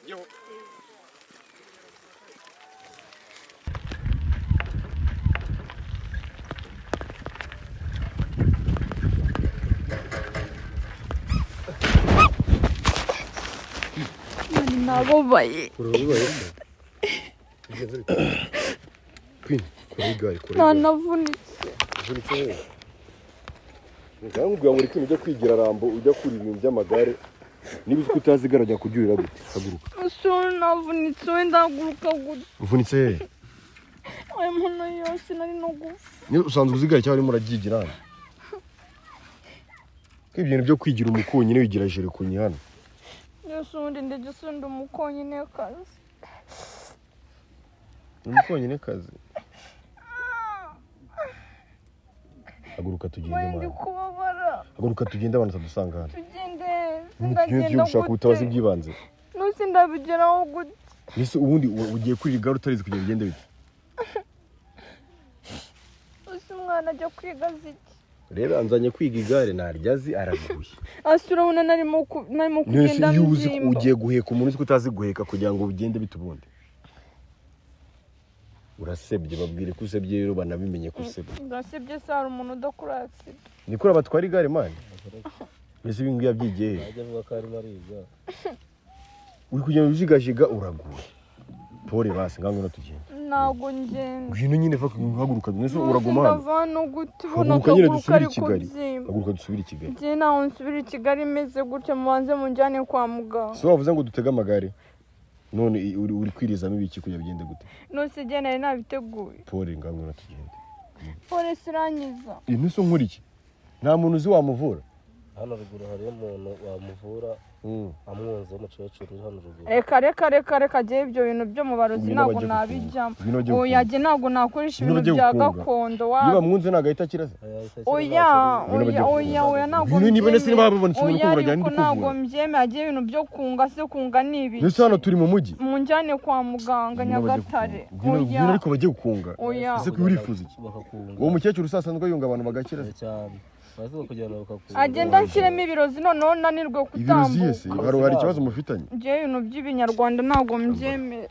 Yo. 나고바이. Queen, igare. nanavunitse. Vunitse. Ngambwe muri kintu cyo kwigira rambo ujya kuri ibintu by'amagare. Niba uzi kutazi igare ajya kuryurira gute? Haguruka. So navunitse wenda guruka gute. Vunitse. Ay mwana yose nari no gufa. Ni usanzwe uzigaye cyangwa urimo uragyigira hano? Ibintu byo kwigira umukonyi ne wigira jere kunyi hano. Yesundi ndegisunda umukonyi ne kazi. Umukonyi ne kazi. Haguruka tugende Wendi kubabara. Haguruka tugende abantu sadusanga hano. Tugende. Tugende gushaka ubutabazi bw'ibanze. Nusi ndabigeraho gute. Nise ubundi ugiye kwiga igare utarizi kugenda bigende bite? Usi mwana ajya kwiga ziki. Rero anzanye kwiga igare naryazi araguye. Asura narimo kugenda nzimba. Ugiye guheka umuntu uzi kutazi guheka kugira ngo ugende bitubundi. Urasebye babwire ko usebye rero banabimenye ko usebye. Urasebye sara umuntu udakora accident. Nikora batwara igare man. Mbese ibintu yabyigiye. Ajya vuga ko ari mariga. Uri kugenda ujigajiga uraguye. Pore basi ngango no tugende. Nago ngenda. Ngwino nyine va kuhaguruka mwese uragoma hano. Ndavana gutubona ko dusubira i Kigali. Haguruka dusubira i Kigali. Je naho nsubira i Kigali meze gutyo mubanze munjane kwa muganga. So wavuze ngo dutega amagare. None uri kwirizamo ibiki kujya bigende gute? Nose je nari nabiteguye. Pore ngango no tugende. Pore siranyiza. Intuso nkuriki. Nta muntu uzi wamuvura. Hano ruguru hari umuntu wamuvura amwunze umukecuru hano ruguru. Reka je ibyo bintu byo mu barozi nago nabijyamo. Oya je nago nakoresha ibintu bya gakondo wa. Niba mwunze nagahita kirase. Oya nago. Ibintu niba nese niba babonetse umuntu ko urajyana ndi kuvura. Nago mbyeme agiye ibintu byo kunga se kunga nibi. Nese hano turi mu mujyi. Munjane kwa muganga Nyagatare. Oya ariko bagiye gukunga. Ese ko urifuza iki? Uwo mukecuru usasanzwe yunga abantu bagakira cyane. Agenda nshyiremo ibirozi noneho nanirwe kutambuka. Hari ikibazo mufitanye? Je ibintu by'ibinyarwanda ntago mbyemera.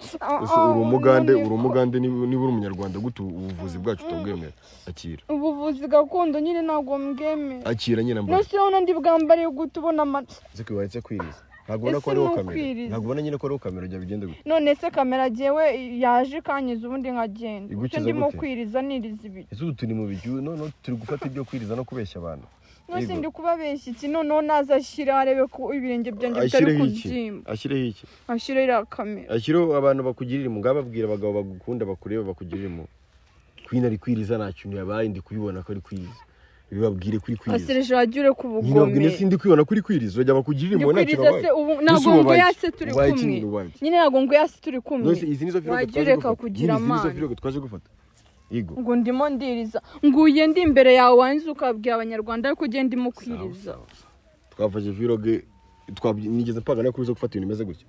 Uri umugande niba uri umunyarwanda gute ubuvuzi bwacu tubwemera? Akira. Ubuvuzi gakondo nyine ntago mbwemera. Akira nyine mbona. Nose urabona ndi bwambariye gute ubona amata. Ziki waretse kwiriza. Ntago ubona ko ariho kamera. Ntago ubona nyine ko ariho kamera ujya bigende gute. None se kamera jewe yaje kanyiza ubundi nkagenda. Icyo ndimo kwiriza niriza ibiki. Ese turi mu bijyu none turi gufata ibyo kwiriza no kubeshya abantu. Nose ndi kubabeshya iki noneho nazashira arebe ko ibirenge byanjye bitari kubyimba. Ashireho iki? Ashirira kamera. Ashiro abantu bakugirira mu ngababwira abagabo bagukunda bakureba bakugirira mu. Kwina ari kwiriza nta kintu yabaye ndi kubibona ko ari kwiriza. Bibabwire kuri kwiriza. Asereje wajure kubugome. Nyine sindi kwibona kuri kwiriza bajya bakugirira mu nacyo babaye. Nago ngo yase turi kumwe. Nyine nago ngo yase turi kumwe. Izi nizo firo kugira amana. Izi nizo firo twaje gufata. Yego. Ngo ndimo ndiriza. Nguye ndi imbere yawe wanze ukabwira abanyarwanda ariko je ndimo kwiriza. Twafashe viroge nigeze mpaga no kubizo gufata ibintu bimeze gutya.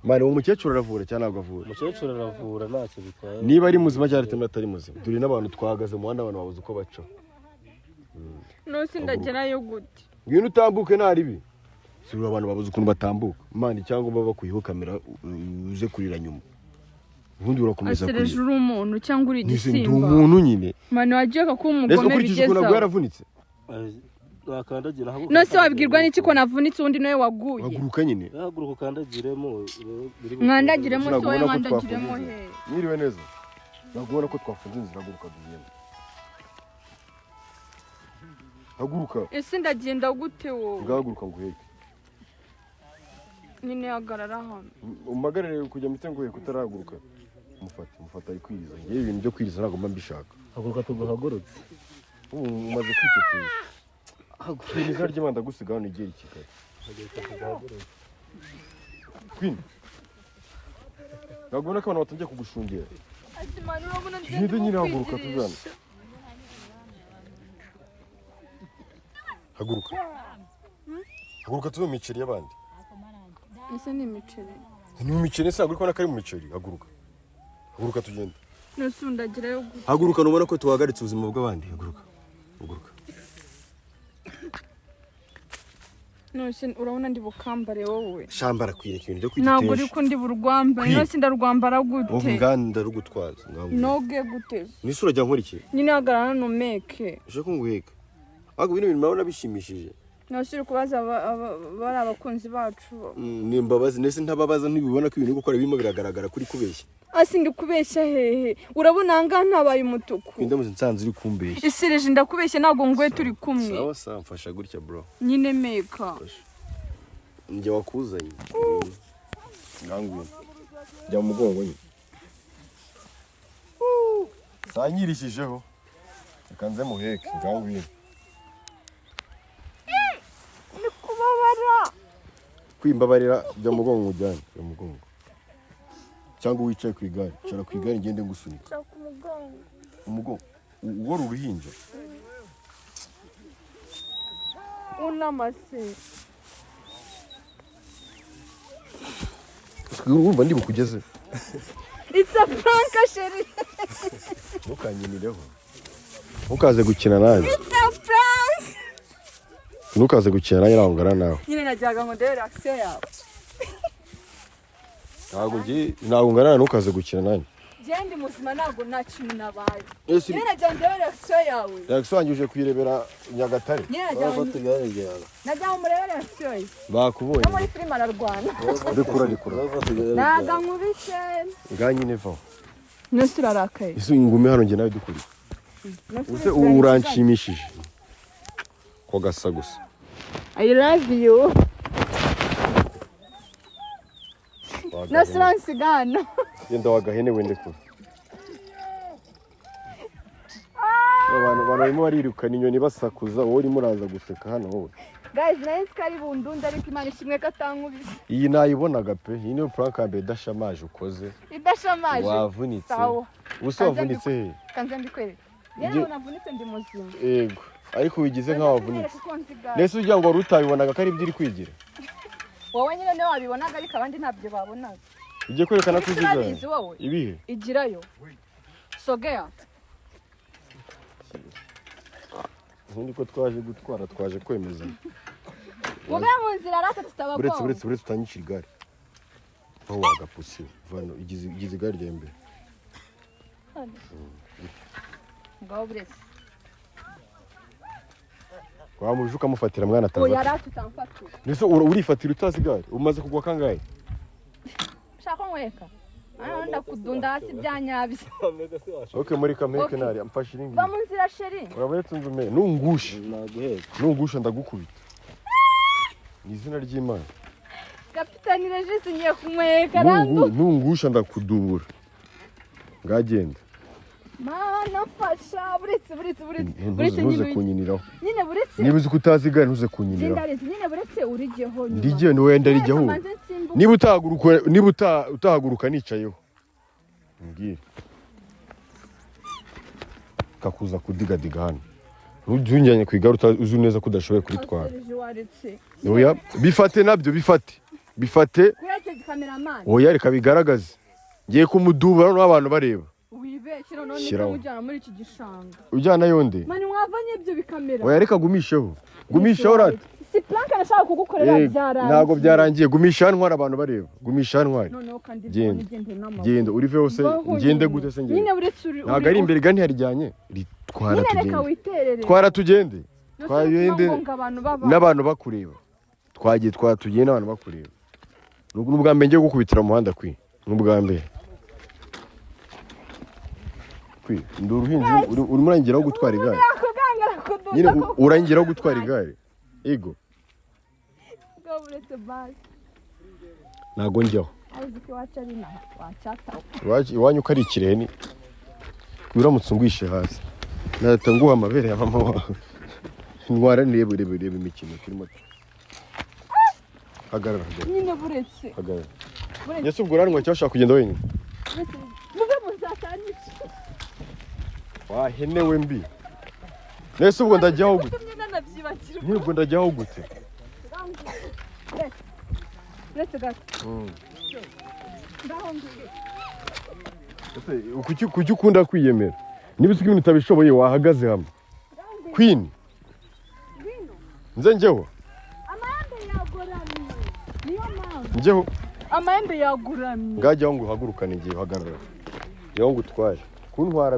Mane uwo mukecuru aravura cyangwa ntabwo avura? Umukecuru aravura ntacyo bitwaye. Niba ari muzima cyane atari atari muzima. Turi n'abantu twahagaze mu handa abantu babuze uko baca. Nose ndagerayo gute. Ngwino utambuke ntaribi. Sura abantu babuze ukuntu batambuka. Mane cyangwa baba kuyiho kamera uze kurira nyuma. Ubundi urakomeza kuri. Asereje uri umuntu cyangwa uri gisimba. Ndi umuntu nyine. Mane wagiye ko umugome bigeza. Ese ukuntu yaravunitse. Wakandagira haguruka. Nose wabwirwa n'iki ko navunitse undi nawe waguye. Haguruka nyine. Haguruka ukandagiremo. Mwandagiremo so we mwandagiremo he. Mwiriwe neza. Nagubona ko twafunze inzira haguruka tugende. Haguruka. Ese ndagenda gute wowe? Ngahaguruka nguheke. Nyine hagarara hano. Umagarare kujya mitengo ye kutarahaguruka. Mufata ari kwiriza. Ngiye ibintu byo kwiriza ntago mba mbishaka. Haguruka tuguhagurutse. Umaze kwitetesha. Haguruka ry'Imana ndagusiga hano igiye i Kigali. Queen. Nagubona ko abantu batangiye kugushungera. Ati mani urabona ndende nyine haguruka tuzana. Haguruka. Haguruka tuve mu miceri y'abandi. Ese ni imiceri. Ni mu miceri se haguruka nakari mu miceri haguruka. Haguruka tugende. Nose undagirayo gute. Haguruka nubona ko tuhagaritse ubuzima bw'abandi haguruka. Haguruka. nose urabona ndi bukambare wowe shambara kwireka ibintu byo kwitesha ntabwo uri ko ndi burwambare nose ndarwambara gute nganda rugutwaza noge gute nisura jya nkora iki nyine hagarara no meke je ko nguheka ahubwo bino bintu mabona bishimishije nose uri kubaza bari abakunzi bacu nimbabazi nese ntababaza ntibibona ko ibintu gukora birimo biragaragara kuri kubeshya asi ndi kubeshya hehe urabona anga ntabaye umutuku indamuze nsanze uri kumbeshya isireje ndakubeshya ntago ngwe turi kumwe sawa sawa mfasha gutya bro nyine meka njye wakuzanye ngangwe jya mu mugongo nyine sanyirishijeho kanze muheke ngangwe ni kubabara kwimbabarira jya mu mugongo ujyane jya mu mugongo cyangwa wicaye ku igare cara ku igare ngende ngusunika umugongo uwora uruhinja unamase urumva ndi bukugeze it's a prank sheri ntukanyinireho ntukaze gukina nanjye it's a prank ntukaze gukina nanjye naho ngara nawe nyine najyaga ngo ndebe reaction yawe ntabwo ngana ntukaze gukina nanjye genda muzima ntabwo nta kintu nabaye nyine najyaga ndebe reaction yawe reaction yanjye uje kuyirebera Nyagatare najyaga murebe reaction ye bakubonye no muri film ararwana rekura naga nkubise nganye nevaho nose urarakaye isu ingume hano njye nawe dukuri use uranshimishije ko gasa gusa I love you nasiransi gano yenda wagahene wende kure abantu barimo barirukana inyoni basakuza wowe urimo uraza guseka hano wowe guys nice kari bundunda ariko imana ishimwe katankubise iyi nayibonaga pe iyi niyo prank ambe idashamaje ukoze idashamaje wavunitse sawa uso wavunitse he kanze mbikwereka yero navunitse ndi muzima yego ariko wigize nkaho wavunitse nese ugira ngo rutabibonaga ko ari ibyo iri kwigira wowe nyine ne wabibonaga ariko abandi ntabyo babonaga ugiye kwerekana ko uziga ibihe igirayo sogea ubundi ko twaje gutwara twaje kwemeza wowe mu nzira rata tutabagwa buretse utanyishira igare aho wagapusi vano igize igare rya mbere ngaho buretse wamuje ukamufatira mwana ataza oya rata utamfatira nese urifatira utazi igare umaze kugwa kangahe shaka nkweka ndakudunda hasi byanyabye okay muri kameke nari amfashe iringi ba mu nzira sheri urabetse nzume nungushe nungushe ndagukubita ni izina ry'Imana Kapitani Regis ngiye kumweka rando nungusha ndakudubura ngagenda mana fasha buretse ntuze kunyiniraho nyine buretse niba uzi kutazi igare ntuze kunyiniraho nyine buretse urigeho nyuma ndigiye no wenda rijyaho niba utahaguruka nicayeho mbwira kakuza kudigadiga hano ntujyanye ku igare uzi neza ko udashoboye kuritwara oya bifate nabyo bifate oya reka bigaragaze ngiye kumudubura n'abantu bareba wibeshye none ujyana muri iki gishanga ujyana yonde mani mwavanye ibyo bikamera oya reka gumisheho rati si plank nashaka kugukorera byarangiye ntago byarangiye gumisha ntwara abantu bareba gumisha ntwara noneho kandi genda urive hose ngende gute se ngende nyine buretse uri ntago ari imbere gani harijyanye ritwara tugende twara tugende n'abantu bakureba twagiye tugende n'abantu bakureba n'ubwa mbere ngiye gukubitira mu muhanda n'ubwa mbere nduruhinje urimo urangiraho gutwara igare nyine urangiraho gutwara igare ego ntago njyaho iwanyu ko ari ikireni uramutse ungwishe hasi nahita nguha amabere ya mama wawe ndwara reba imikino kuri moto hagarara nyine buretse hagarara yese ubwo uranwa cyangwa ushaka kugenda wenyine wahenewe mbi nese ubwo ndajyaho gute nibwo ndajyaho gute buretse gato kuki ukunda kwiyemera niba uzi ko ibintu utabishoboye wahagaze hamwe Queen nze njyeho njyeho amahembe yaguramye ngajyaho ngo uhagurukane igihe uhagarara njyeho ngo utwaye kuntwara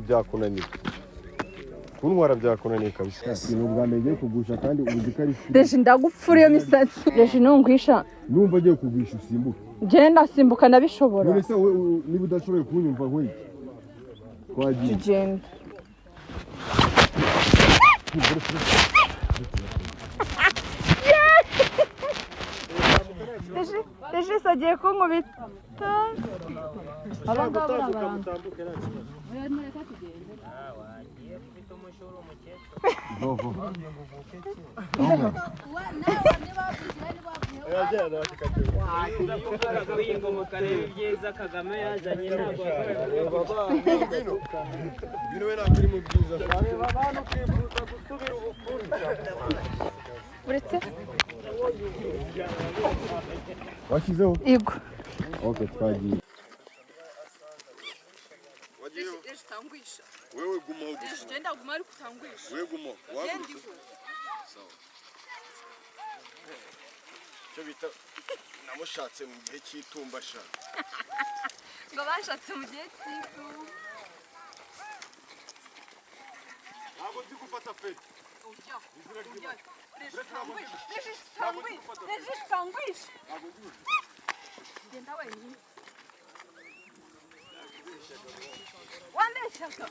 byakunaniye kabisa ni ubwa mbere ngiye kugusha kandi uzi ko ari Deje ndagupfura iyo misatsi Deje nungwisha numva agiye kugwisha usimbuka genda simbuka nabishobora none se niba udashoboye kunyumva nk'iki twagiye tugenda Deje sagiye kunkubita abangaba baranga washyizeho Yego okay twagiye Deje tangwisha wewe gumaho gusa genda guma ari kutangwisha wewe gumaho waguruka sawa cyo bita namushatse mu gihe cy'itumba sha ngo bashatse mu gihe cy'itumba ntabwo ndi gufata fete genda wenyine wandeshaka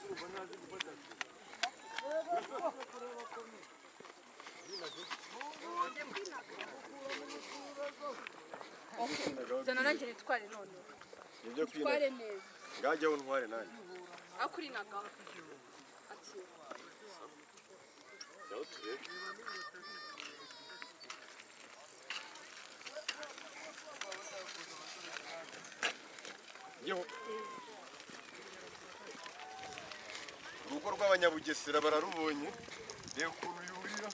zana nanjye nitware none nibyo tware neza ngajyaho ntware nanjye akuri naga ati yaho turebe urugo rw'abanyabugesera bararubonye reba ukuntu yurira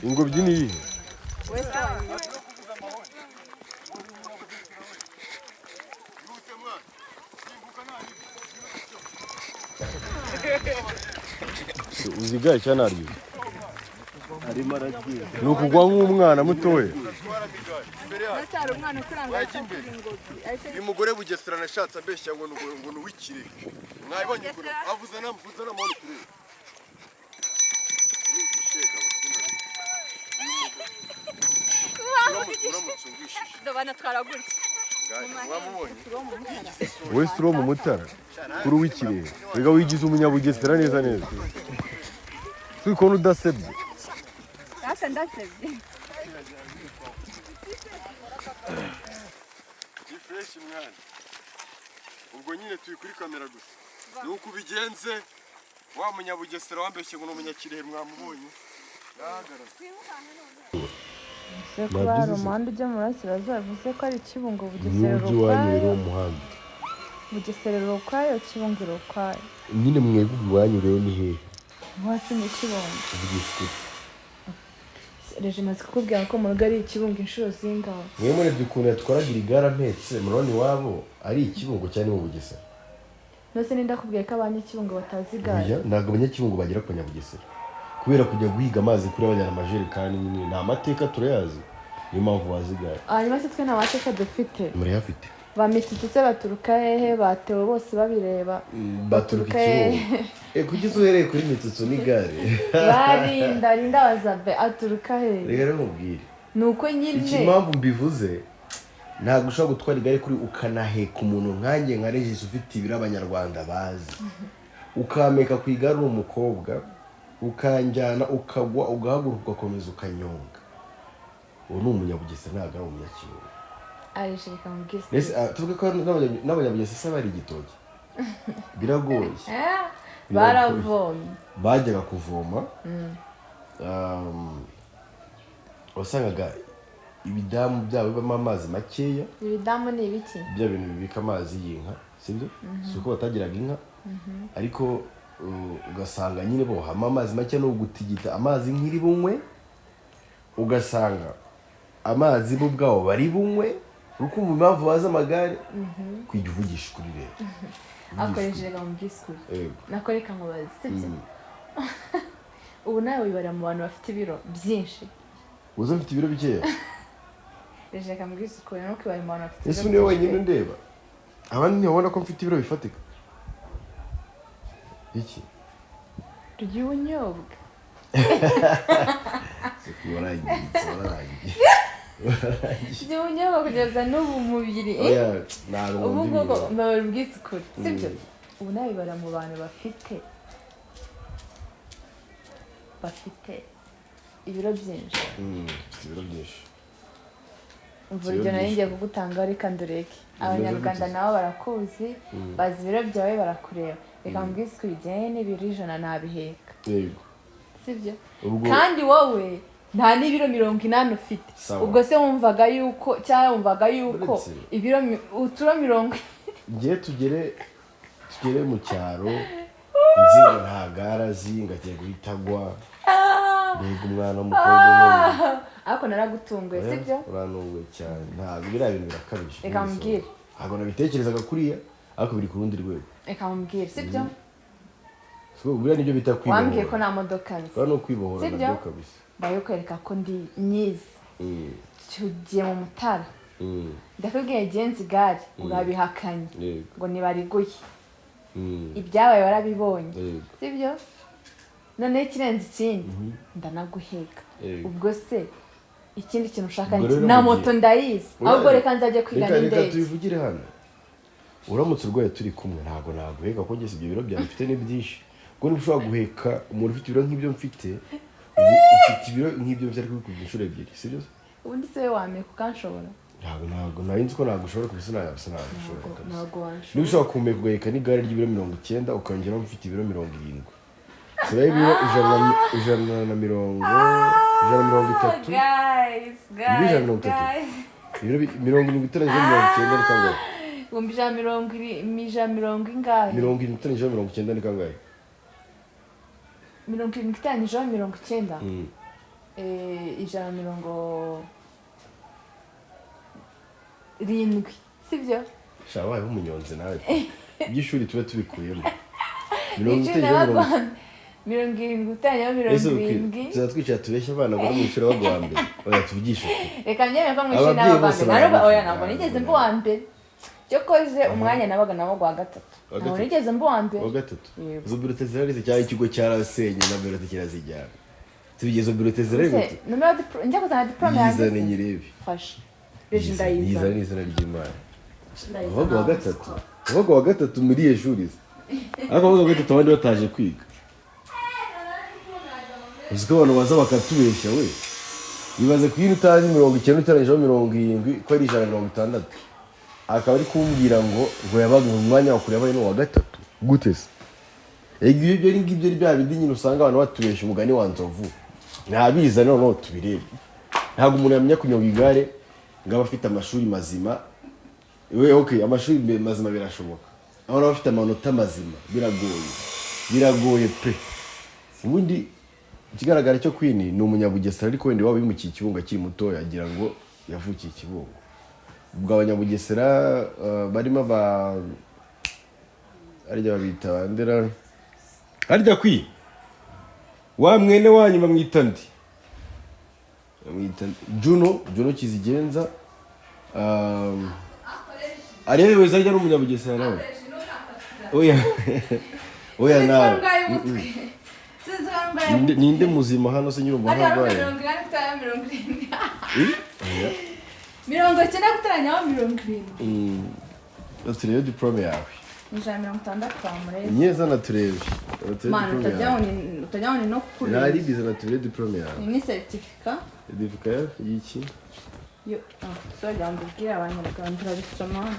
ingobyi ni iyihe uzigaye cyane aryo arimo aragiye ni ukugwa nk'umwana mutoya cyari umwana ukuranga uyu mugore bugesera nashatse abeshya ngo ni uw'ikire mwabibonye ngo avuze n'amahoro kuri uramutse ungwishije ndabana twaragurutse wese uri mu mutara kuri uw'ikirere rega wigize umunyabugesera neza neza turi kubona udasebye hasa ndasebye ni fresh mwana ubwo nyine turi kuri kamera gusa nuko ubigenze wa munyabugesera wambeshye ngo n'umunyakirehe mwamubonye se kuba hari umuhanda ujya mu burasirazuba bivuze ko ari Kibungo Bugesera Bugesera ukwayo Kibungo ukwayo nyine mwebwe iwanyu rero ni hehe iwacu ni Kibungo Reje maze kukubwira ko mu rugo ari Kibungo inshuro zingaho mwe murebye ukuntu yatwaragira igare mpetse murabona iwabo ari Kibungo cyane mu Bugesera nose ndakubwiye ko abanyakibungo batazi igare ntabwo abanyakibungo bagera ku Nyabugesera kubera kujya guhiga amazi kuri abajyana amajerekani nyine ni amateka turayazi niyo mpamvu bazi igare hanyuma se twe nta mateka dufite murayafite bamititse baturuka hehe batewe bose babireba baturuka Kibungo kugeza uhereye kuri mitsutsu n'igare barinda bazabe aturuka hehe rero mubwire nuko nyine impamvu mbivuze ntabwo ushobora gutwara igare kuri ukanaheka umuntu nkanjye nka Regis ufite ibiro abanyarwanda bazi ukameka ku igare uri umukobwa ukanjyana ukagwa ugahaguruka ugakomeza ukanyonga uwo ni umunyabugesera ntabwo ari umunyakibungo arishirika mu bwisi tuvuge ko n'abanyabugesera bari igitoki biragoye baravomye bajyaga kuvoma wasangaga ibidamu byabo bibamo amazi makeya ibidamu ni ibiki bya bintu bibika amazi y'inka sibyo si uko batagiraga inka ariko ugasanga nyine bohama amazi make no gutigita amazi nk'iri bunywe ugasanga amazi bo ubwabo bari bunywe urukumva impamvu baza amagare kwijya uvugisha kuri rero akoresheje mu bwiswe nakoreka mubaze sibyo ubu nawe wibarira mu bantu bafite ibiro byinshi uza mfite ibiro bikeya reka mbwisukure no kwiba imana afite ese niwe wenyine ndeba abandi ntibabona ko mfite ibiro bifatika iki tugiye unyobwa tugiye unyobwa kugeza n'ubu mubiri ubu ngubu mbabara ubwisukure sibyo ubu nabibara mu bantu bafite ibiro byinshi ibiro byinshi umva urugero nari ngiye kugutanga reka ndureke abanyarwanda nabo barakuzi bazi ibiro byawe barakureba reka mbwisukure ijyanye n'ibiro 100 nabiheka yego sibyo kandi wowe nta n'ibiro 80 ufite ubwo se wumvaga yuko ibiro uturo 70 ngiye tugere mu cyaro nzinga nta garazi ngagiye guhitagwa mbega umwana w'umukobwa ariko naragutunguye sibyo uranunguye cyane ntabwo biriya bintu birakabije reka mbwire ntabwo nabitekerezaga kuriya ariko biri ku rundi rwego reka mbwire sibyo buriya nibyo bita kwibohora wambwiye ko nta modoka nzi no kwibohora nabyo kabisa ndayikwereka ko ndi myiza tugiye mu mutara ndakubwiye genzi gare urabihakanye ngo nibariguye ibyabaye warabibonye sibyo noneho ikirenze ikindi ndanaguheka ubwo se ikindi kintu ushaka na moto ndayizi ahubwo reka nzajya kwiga n'indege reka tubivugire hano uramutse urwaye turi kumwe ntabwo naguheka ko ngeze ibyo biro byawe mfite ni byinshi ubwo niba ushobora guheka umuntu ufite ibiro nk'ibyo mfite ufite ibiro nk'ibyo mfite ariko bikubye inshuro ebyiri sibyo ubundi se wameka ukanshobora ntabwo nari nzi ko nagushobora kubisa nagushobora ntabwo wanshobora niba ushobora kumeka ugaheka n'igare ry'ibiro 90 ukongeraho mfite ibiro 70 sura y'ibiro 130 ibiro 70 ni kangahe Gumbi 170 ingahe 70 ni kangahe 70 rindwi sibyo shabaye umunyonzi nawe by'ishuri tuba tubikuyemo 70 tuzatwicara tubeshya abana ngo mu ishuri bagwa mbere oya tuvugisha reka nyeme ko mu ishuri n'abana oya ntabwo nigeze mbu wa mbere cyo koze umwanya nabaga nabo gwa gatatu ntabwo nigeze mbu wa mbere wa gatatu zo birote zirarize cyangwa ikigo cyarasenye na birote kirazijyana tubigeze birote zirarize njya kuzana diplome yanjye yizane nyirebe fasha reje ndayiza yizana ry'Imana abagwa wa gatatu muri iyo shuri ariko abagwa wa gatatu abandi bataje kwiga uziko abantu baza bakatubeshya we bibaze kuyira utazi 90 utaranjeho 70 ko ari 160 akaba ari kumbwira ngo yabaga mu mwanya wa kureba no wa gatatu gute se egiye byo ari ngibyo bya bindi nyine usanga abantu batubeshya umugani wa nzovu ntabiza none tubirebe ntabwo umuntu yamenya kunyonga igare ngaba afite amashuri mazima we okay amashuri mazima birashoboka abantu bafite amanota mazima biragoye pe ubundi ikigaragara cyo kwini ni umunyabugesera ariko wende waba bimukiye ikibunga kiri muto yagira ngo yavukiye ikibungo ubwo abanyabugesera barimo arya babita bandera arya kwi wa mwene wanyu bamwita ndi Juno Kizigenza arewe zajya n'umunyabugesera nawe oya nawe ninde muzima hano se nyirumva ntarwaye 90 kutaranya 70 turebe diplome yawe Ijana 60 amureze nyeza na turebe utajyaho no kuri nari biza na turebe diplome yawe ni certificate y'iki yo so yambwira abanyarwanda turabisoma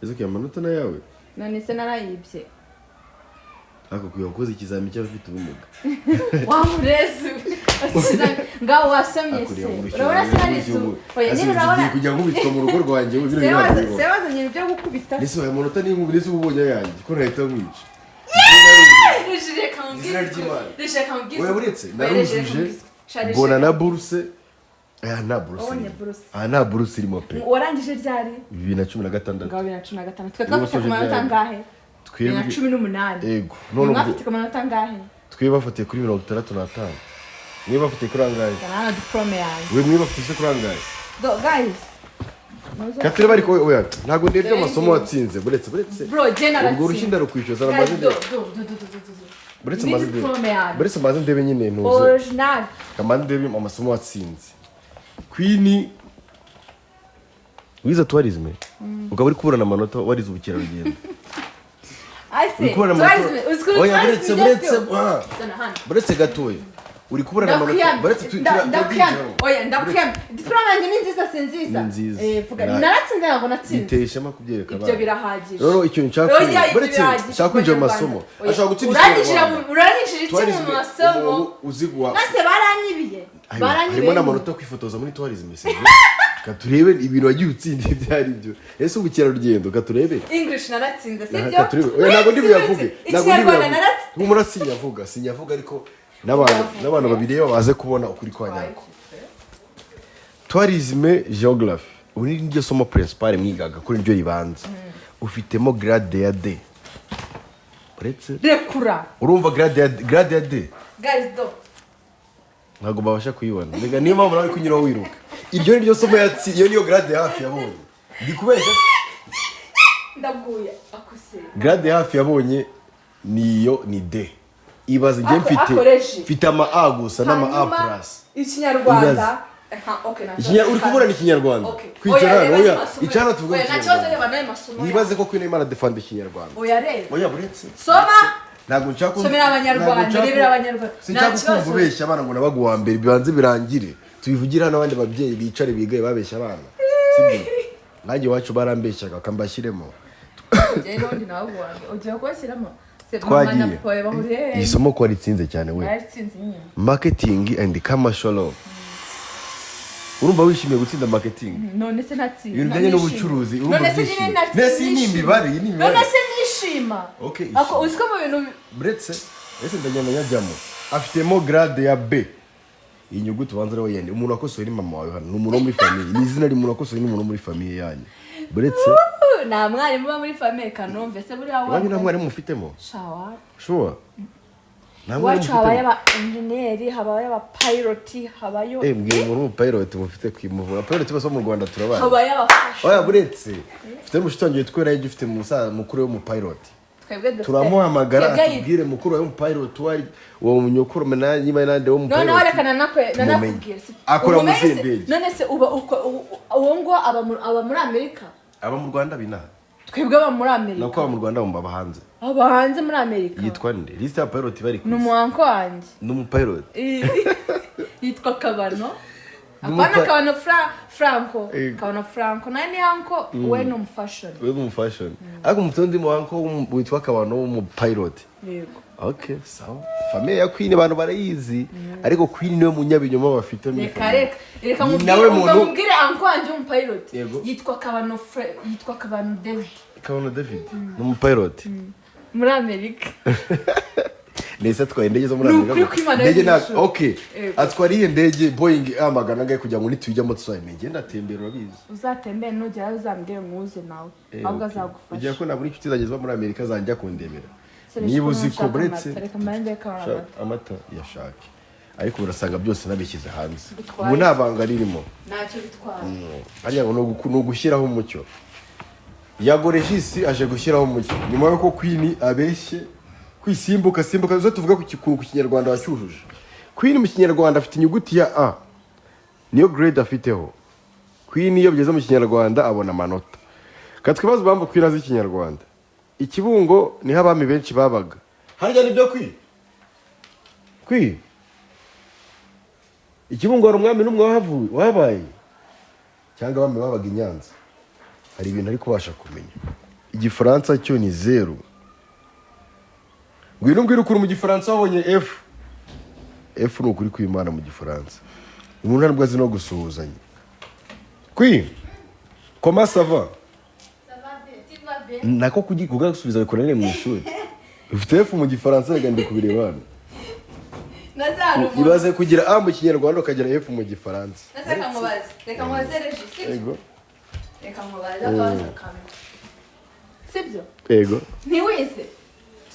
ezo amanota na yawe none se narayibye ako kuyakoze ikizami cy'abafite ubumuga wamureze ngaho wasomye se urabona se hari su oya ni urabona kujya nkubitwa mu rugo rwanjye we se wazanye ibyo gukubita ese aya manota ni nkubire se ubonye yanjye ko nahita mwica risheka mbwiza oya buretse narujuje bona na bourse nta bourse irimo pe warangije ryari 2016 ngaho 2016 twafite amanota ngahe 2018 yego none mwafite amanota ngahe twebwe bafatiye kuri 65 Niba ufite kurangaye. Kana diplome yanjye. We mwiba ufite kurangaye. Guys. Katire bari ko oya ntago ndebye amasomo watsinze buretse. Bro, general. Ubwo rushinda rukwishyuza namaze. Buretse maze ndebe nyine ntuze. Original. Kamande ndebe amasomo watsinze. Queen wiza tourism. Ukaba uri kuburana amanota warize ubukerarugendo. Buretse gatoya uri kuburana amanota buretse ndakwiyama diploma yanjye ni nziza sinziza vuga naratsinze ntabwo natsinze bitesha makubyereka ibyo birahagije rero icyo nshaka buretse nshaka kwinjira mu masomo ashaka gutsinda uranyinjira iki mu masomo uzigwa nase baranyibiye harimo n'amanota kwifotoza muri tourism message katurebe ibintu wagiye utsinda ibyo ari byo ese ubukerarugendo katurebe English naratsinze sibyo ntabwo ndi buyavuge ntabwo sinyavuga ariko n'abantu babiri babaze kubona ukuri kwa nyako tourism geography ubu ni ryo somo principal mwigaga kuri ryo ribanza ufitemo grade ya D uretse rekura urumva grade ya D guys do ntabwo babasha kuyibona mbega niyo mpamvu nawe kunyura wiruka iryo ni ryo somo iyo niyo grade hafi yabonye ndikubeshya ndaguye akuse grade hafi yabonye niyo ni D ibaze nge mfite ama A gusa n'ama A+. Ikinyarwanda uri kubura ni Kinyarwanda kwicara oya icyana tuvuga nibaze ko kwine Imana defend Kinyarwanda oya buretse soma ntabwo nshaka somera abanyarwanda rebera abanyarwanda sinshaka kubeshya abana ngo nabaguwa mbere bibanze birangire tubivugira n'abandi babyeyi bicare bigaye babeshya abana sibyo nanjye wacu barambeshyaga kambashyiremo rero ndi nabaguwa ugiye kwashyiramo twagiye isomo ko ritsinze cyane we marketing and commercial law urumva wishimiye gutsinda marketing none se natsinda ibintu bijyanye n'ubucuruzi urumva wishimiye nese ni imibare none se nishima ako uziko mu bintu buretse ese ndanyana yajyamo afitemo grade ya B inyuguti ubanza rero yende umuntu akosoye ni mama wawe hano n'umuntu muri famille ni izina ry'umuntu akosoye n'umuntu muri famille yanyu buretse na mwarimu ba muri famille kanomve se buri aho wanyu na mwarimu mufitemo shawa sure wacu habaye aba engineer habaye aba pilot habayo mbwiye muri pilot mufite kwimuvura pilot bose mu Rwanda turabana habaye aba oya buretse ufite mushitangiye twera yaje ufite musa mukuru yo mu pilot turamuhamagara atubwire mukuru yo mu pilot wari uwo munyokuru menanye nande wo mu pilot none warekana nanakubwira akora mu zindege none se uwo ngo aba muri Amerika aba mu Rwanda binaha twebwe aba muri Amerika nako aba mu Rwanda bumba bahanze aba hanze muri Amerika yitwa nde list ya pilot bari ku n'umuhanko wanjye n'umupilot yitwa Kabano apana Kabano Franco nani yanko we no fashion ako mutondi muhanko witwa Kabano w'umupilot yego okay sawa famille ya Queen abantu barayizi ariko Queen niwe munyabinyoma bafite mu reka mubwire anko wanje w'umupilot yitwa Kabano David n'umupilot muri Amerika nese twaye indege zo muri Amerika ndege na okay atwariye ndege Boeing A200 kujya ngo nitujyamo tuzayimenge ndatembera urabizi uzatembera nugera uzambwire muze nawe ahubwo azagufasha ugiye ko naburi inshuti zagezwa muri Amerika zanjya kundemera niba uzi ko buretse amata yashake ariko urasanga byose nabishyize hanze ubu ntabanga ririmo ntacyo bitwara hariya ngo no gushyiraho umucyo By Regis aje gushyiraho umucyo nyuma yuko Queen abeshye kwisimbuka zo tuvuga ku Kinyarwanda wacyujuje Queen mu Kinyarwanda afite inyuguti ya A niyo grade afiteho Queen iyo bigeze mu Kinyarwanda abona amanota katwibaza bamvu Queen azi Kinyarwanda ikibungo niho abami benshi babaga harya nibyo Queen ikibungo ari umwami n'umwe wabaye cyangwa abami babaga Inyanza hari ibintu ari kubasha kumenya igifaransa cyo ni 0 ngwino mbwira ukuri mu gifaransa wabonye F ni ukuri kw'Imana mu gifaransa umuntu ntabwo azi no gusuhuzanya Queen comment ça va nako kugikuga gusubiza bikorane mu ishuri ufite F mu gifaransa rega ndi kubirebana ibaze kugira A mu Kinyarwanda ukagira F mu gifaransa reka mubaze Regis yego reka mubaze akaza kamera sibyo yego ntiwize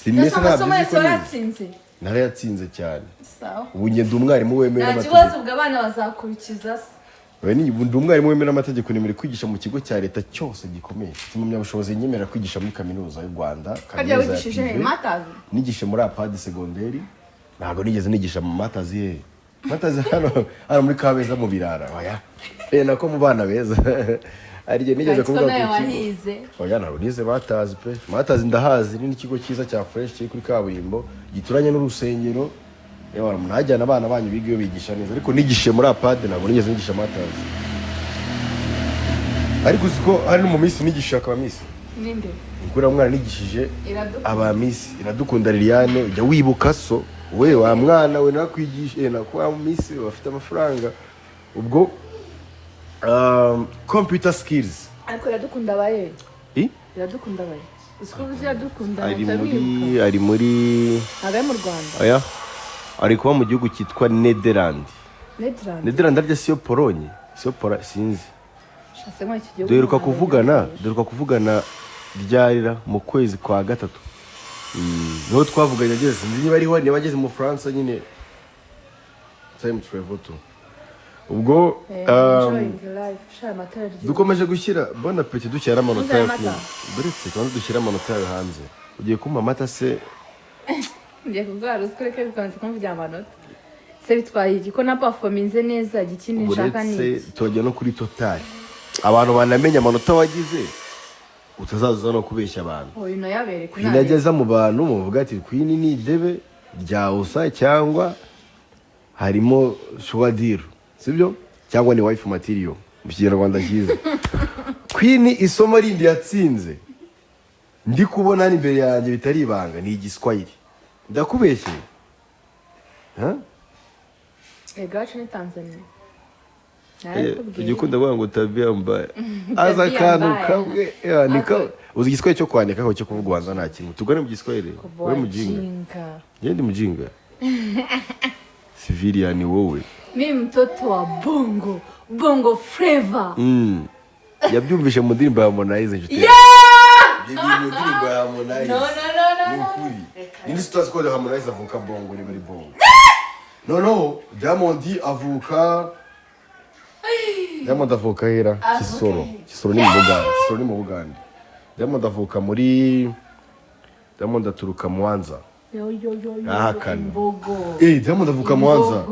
sinese ntabwo yatsinze narayatsinze cyane sawa ubu ngende umwarimu wemewe nta n'amategeko kibazo ubwo abana bazakurikiza se ndi umwarimu wemewe n'amategeko nemere kwigisha mu kigo cya leta cyose gikomeye impamyabushobozi nyemerera kwigisha muri kaminuza y'u Rwanda nigishe muri apadi segonderi ntabwo nigeze nigisha mu matazi hano muri Kabeza mu birara oya nako mu bana beza ariye nigeze kuvuga ku kigo oya ntabwo nize matazi ndahazi ni ikigo cyiza cya fresh kiri kuri kaburimbo gituranye n'urusengero yewe munajyana abana banyu biga iyo bigisha neza ariko nigishe muri apade ntabwo nigeze nigisha matazi ariko uziko hari no mu minsi nigisha akaba minsi ninde ukura mwana nigishije aba minsi iradukunda Liliane ujya wibuka so we wa mwana we nakwigisha nakwa minsi bafite amafaranga ubwo computer skills ariko iradukunda baye iradukunda baye usko iradukunda ari muri abaye mu Rwanda oya ari kuba mu gihugu cyitwa Netherland arya siyo Polonye siyo sinzi duheruka kuvugana ryarira mu kwezi kwa gatatu niho twavuganye ageze sinzi niba ariho niba ageze mu France nyine time travel to ubwo dukomeje gushyira bon appétit dushyira amanota yo buretse kandi dushyira amanota yo hanze ugiye kumpa amata se ngiye kugwara usikoreke bikanze kumvya amanota se bitwaye igiko na performance neza gikini nshaka ni buretse tujya no kuri total abantu banamenya amanota wagize utazaza no kubeshya abantu oyo nayabereka nageza mu bantu muvuga ati Queen ni debe rya usa cyangwa harimo choisir sibyo cyangwa ni wife material mu Kinyarwanda cyiza Queen isomo rindi yatsinze ndi kubona ni imbere yanjye bitari ibanga ni igiswahili ndakubeshye gacho ni Tanzania ugikunda kuvuga ngo tabia mbaya aza kantu kamwe nika uzi igiswahili cyo kwandika aho cyo kuvuga wanza nta kintu tugane mu giswahili we mujinga ngende mujinga civilian wowe mimi mtoto wa bongo flavor yabyumvishe mu ndirimbo ya Harmonize njute mu ndirimbo ya Harmonize no ni sitazi ko Harmonize avuka bongo ni bari bongo no Diamond avuka hera Kisoro ni mu Bugande Diamond avuka muri Diamond aturuka Mwanza ahakana Diamond avuka Mwanza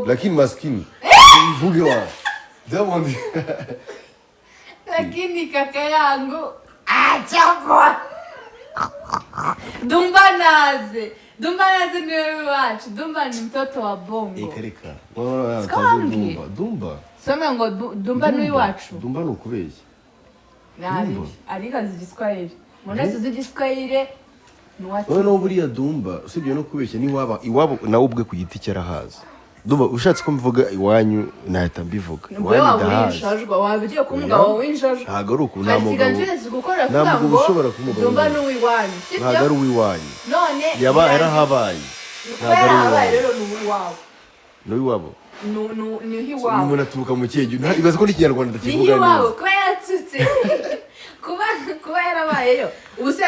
lakini maskini uvuge wa Diamond lakini kaka yangu achapo Dumbanaze ni wewe wacu Dumba ni mtoto wa bongo ikareka Dumba sema ngo Dumba ni wacu Dumba ni ukubeshya ariko zigiswahili munesi zigiswahili no buriya Dumba usibye no kubeshya ni iwabo nawe ubwe ku giti cyarahaza Dumba ushatse ko mvuga iwanyu nahita mbivuga iwanyu ndahashajwa wabigiye kumugabo winjajwa hagaruka ntabwo ushobora kumugabo Dumba ni uwiwanyu ntabwo ari uwiwanyu none yaba yarahabaye ntabwo ari rero ni uwiwabo ni hiwabo umuntu aturuka mu kiyeju ibaze ko n'ikinyarwanda ndakivuga neza ni hiwabo kuba yatsutse kuba yarabayeyo ubuse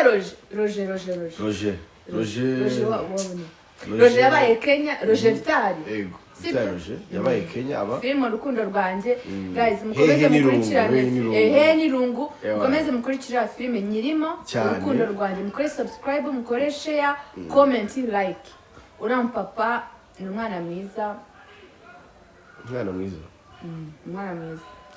Roger yabaye Kenya Roger Vitali Roger yabaye Kenya aba film urukundo rwanjye guys mukomeze mukurikirane n'irungu mukomeze mukurikirane film nyirimo urukundo rwanjye mukore subscribe mukore share comment like urampapa ni umwana mwiza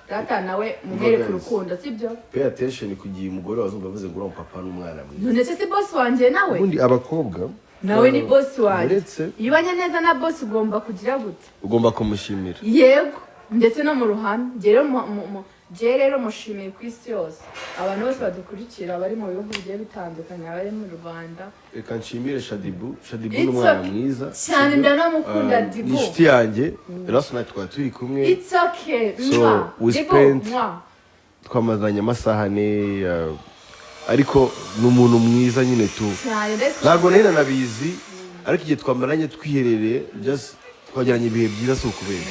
data nawe muhere ku rukundo sibyo pay attention kugiye umugore wazumva avuze ngo urampapa n'umwana mwiza none se boss wanje nawe ubundi abakobwa nawe ni boss wanjye yibanye neza na boss ugomba kugira gute ugomba kumushimira yego ndetse no mu ruhame rero mushimiye ku isi yose abantu bose badukurikira bari mu bihugu bigiye bitandukanye bari mu Rwanda reka nshimire Shadibu n'umwana mwiza cyane ndanamukunda Dibu inshuti yanjye last night twari kumwe it's okay so we spent twamazanye amasaha ariko ni umuntu mwiza nyine tu ntabwo nari nabizi ariko igihe twamaranye twiherereye just twagiranye ibihe byiza si ukubera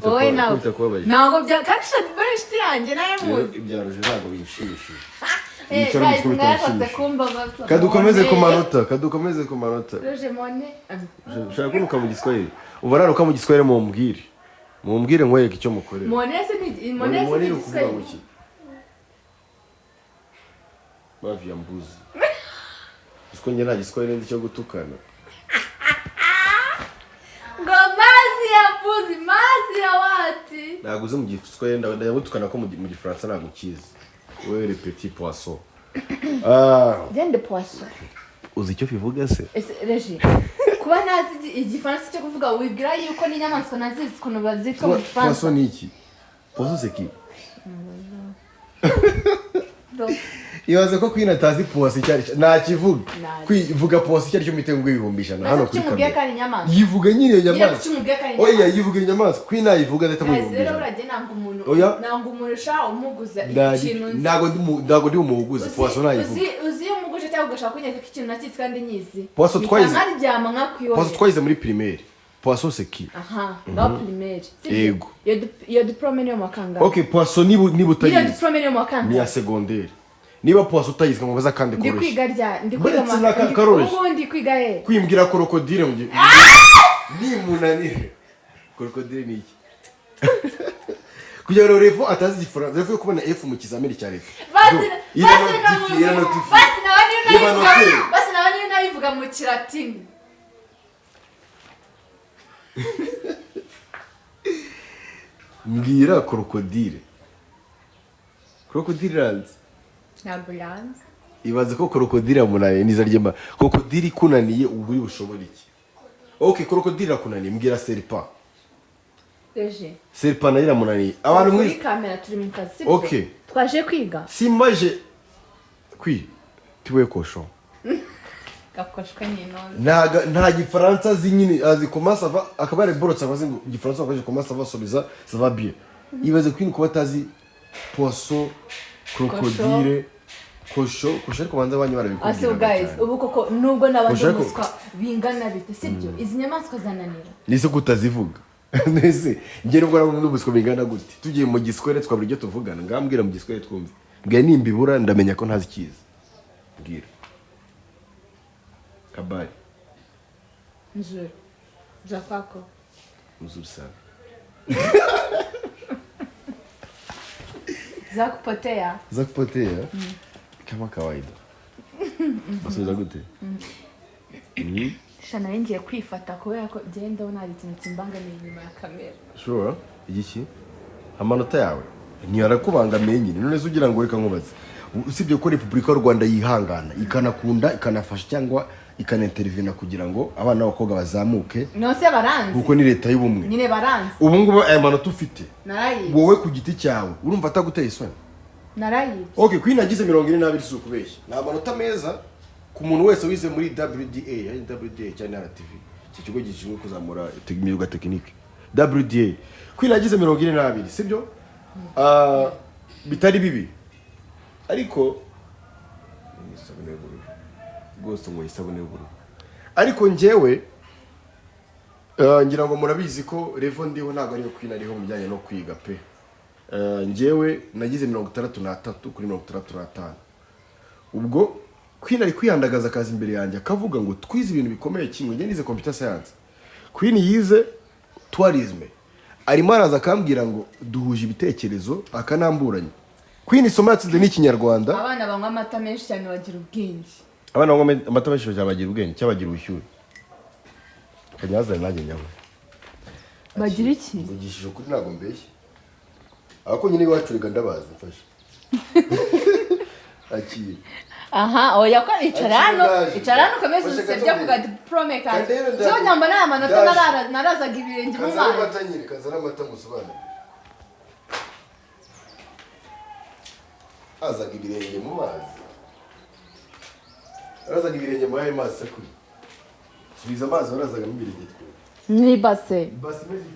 wowe nawe ntabwo byakasha bari inshuti yanjye nawe muzi ibya Roger ntabwo bishimishije yicara mu gikoni bitamushimisha kadukomeze ku manota Roje mone ushaka kunuka mu giswahili ubararuka mu giswahili mumbwire nkwereke icyo mukorera mone se ni Giswahili mavi ya mbuzi usko nge nta giswahili ndi cyo gutukana ngo mazi ya mbuzi mazi ya wati naguze mu giswahili ndagutukana ko mu gifaransa nagukiza wewe le petit poisson Gende poisson uzi icyo bivuga se Regi kuba nazi igifaransa cyo kuvuga wigira yuko ni inyamaswa nazizi kuno bazitwa mu gifaransa poisson ni iki poisson c'est qui ibaze ko kwina tazi poisson cyari nakivuga kwivuga poisson cyari cyo mitengo ibihumbisha hano kuri kamera yivuga nyine inyamaswa oya yivuga inyamaswa kwina yivuga ndetse mu ibihumbisha rero urage nanga umuntu sha umuguza ikintu ndago ndi umuguza poisson nayivuga uzi umuguje cyangwa ugashaka kunyeka ikintu nakitse kandi nyizi poisson twayize nkaryama nkakwiyo poisson twayize muri primaire poisson c'est qui dans primaire yego iyo diplôme niyo makanga okay poisson ni butayize iyo diplôme niyo makanga ni ya secondaire niba poisson utayizwe ngo baza kandi koroshye ndi kwiga rya ndi kwiga ubu ndi kwiga kwimbwira krokodile mu ni munanire krokodile ni iki kugira ngo revo atazi igifaransa revo kubona F mu kizamini cya leta basi nabani nayivuga mu kilatini mbwira krokodile ranzi Ambulance. Ibaze ko krokodile munaniye niza ryema. Krokodile kunaniye uburi bushobora iki? Okay, krokodile kunaniye mbwira serpent. Eje. Serpent nayo munaniye. Abantu muri kamera turi mu kazi. Okay. Twaje kwiga. Simaje tiwe cochon. Gakoshwa nyino. Nta gifaransa azi nyine azi commence ava akaba ari borotsa abazi ngo gifaransa akaje commence ava sobiza ça va bien. Ibaze kwini kuba tazi poisson krokodile kosho ariko banza banyu barabikubwira. So guys ubu koko nubwo nabandi muswa bingana bite sibyo izi nyamaswa zananira nise kutazivuga nese ngiye nubwo nabwo muswa bingana gute tugiye mu giswere twabura ibyo tuvugana ngambwira mu giswere twumve mbwe nimbibura ndamenya ko ntazi kiza mbwira kabari nzuri Zafako nzuri sana Zakupotea kama kawaida. Basubiza gute? Shana ngiye kwifata kubera ko genda ubona ari ikintu kimbangamiye inyuma ya kamera. Sure. Igiki? Amanota yawe ni yarakubangamiye nyine. None se ugira ngo reka nkubaze. Usibye ko Republika y'u Rwanda yihangana ikanakunda ikanafasha cyangwa ikanintervena kugira ngo abana b'abakobwa bazamuke. Nose baranze. Kuko ni leta y'ubumwe. Nyine baranze. Ubu ngubu aya manota ufite. Narayize. Wowe ku giti cyawe urumva ataguteye isoni. Narayize. Okay, kwina nagize 22 si ukubeshya. Na manota meza ku muntu wese wize muri WDA cyane RTV. Iki kigo gishinzwe kuzamura imyuga tekinike. WDA. Kwina nagize 22, sibyo? Bitari bibi. Ariko isabune y'ubururu. Gose ngo isabune y'ubururu. Ariko njyewe ngira ngo murabizi ko revo ndiho ntago ari yo kwina ariho mujyanye no kwiga pe. Njyewe nagize 63 kuri 65. Ubwo Queen ari kwihandagaza akazi imbere yanjye akavuga ngo twize ibintu bikomeye kimwe nge nize computer science. Queen yize tourism. Arimo araza akambwira ngo duhuje ibitekerezo akanamburanye. Queen isomo yatsinze ni Kinyarwanda. Abana banywa amata menshi cyane bagira ubwenge. Abana banywa amata menshi cyane bagira ubwenge cyabagira ubushyuhe. Kanyaza nanjye nyawe. Bagira iki? Mvugishije kuri nago mbeshye. Ako nyine iwacu riga ndabazi mfashe. Akiri. Aha, oya ko icarano komeza usebya kuga diplome kandi. Cyo nyamba na amanota narazaga ibirenge mu mwana. Kazana amata musobanura. Azaga ibirenge mu mazi. Arazaga ibirenge mu mazi sakuri. Subiza amazi arazaga mu birenge twe. Ni base. Base mezi.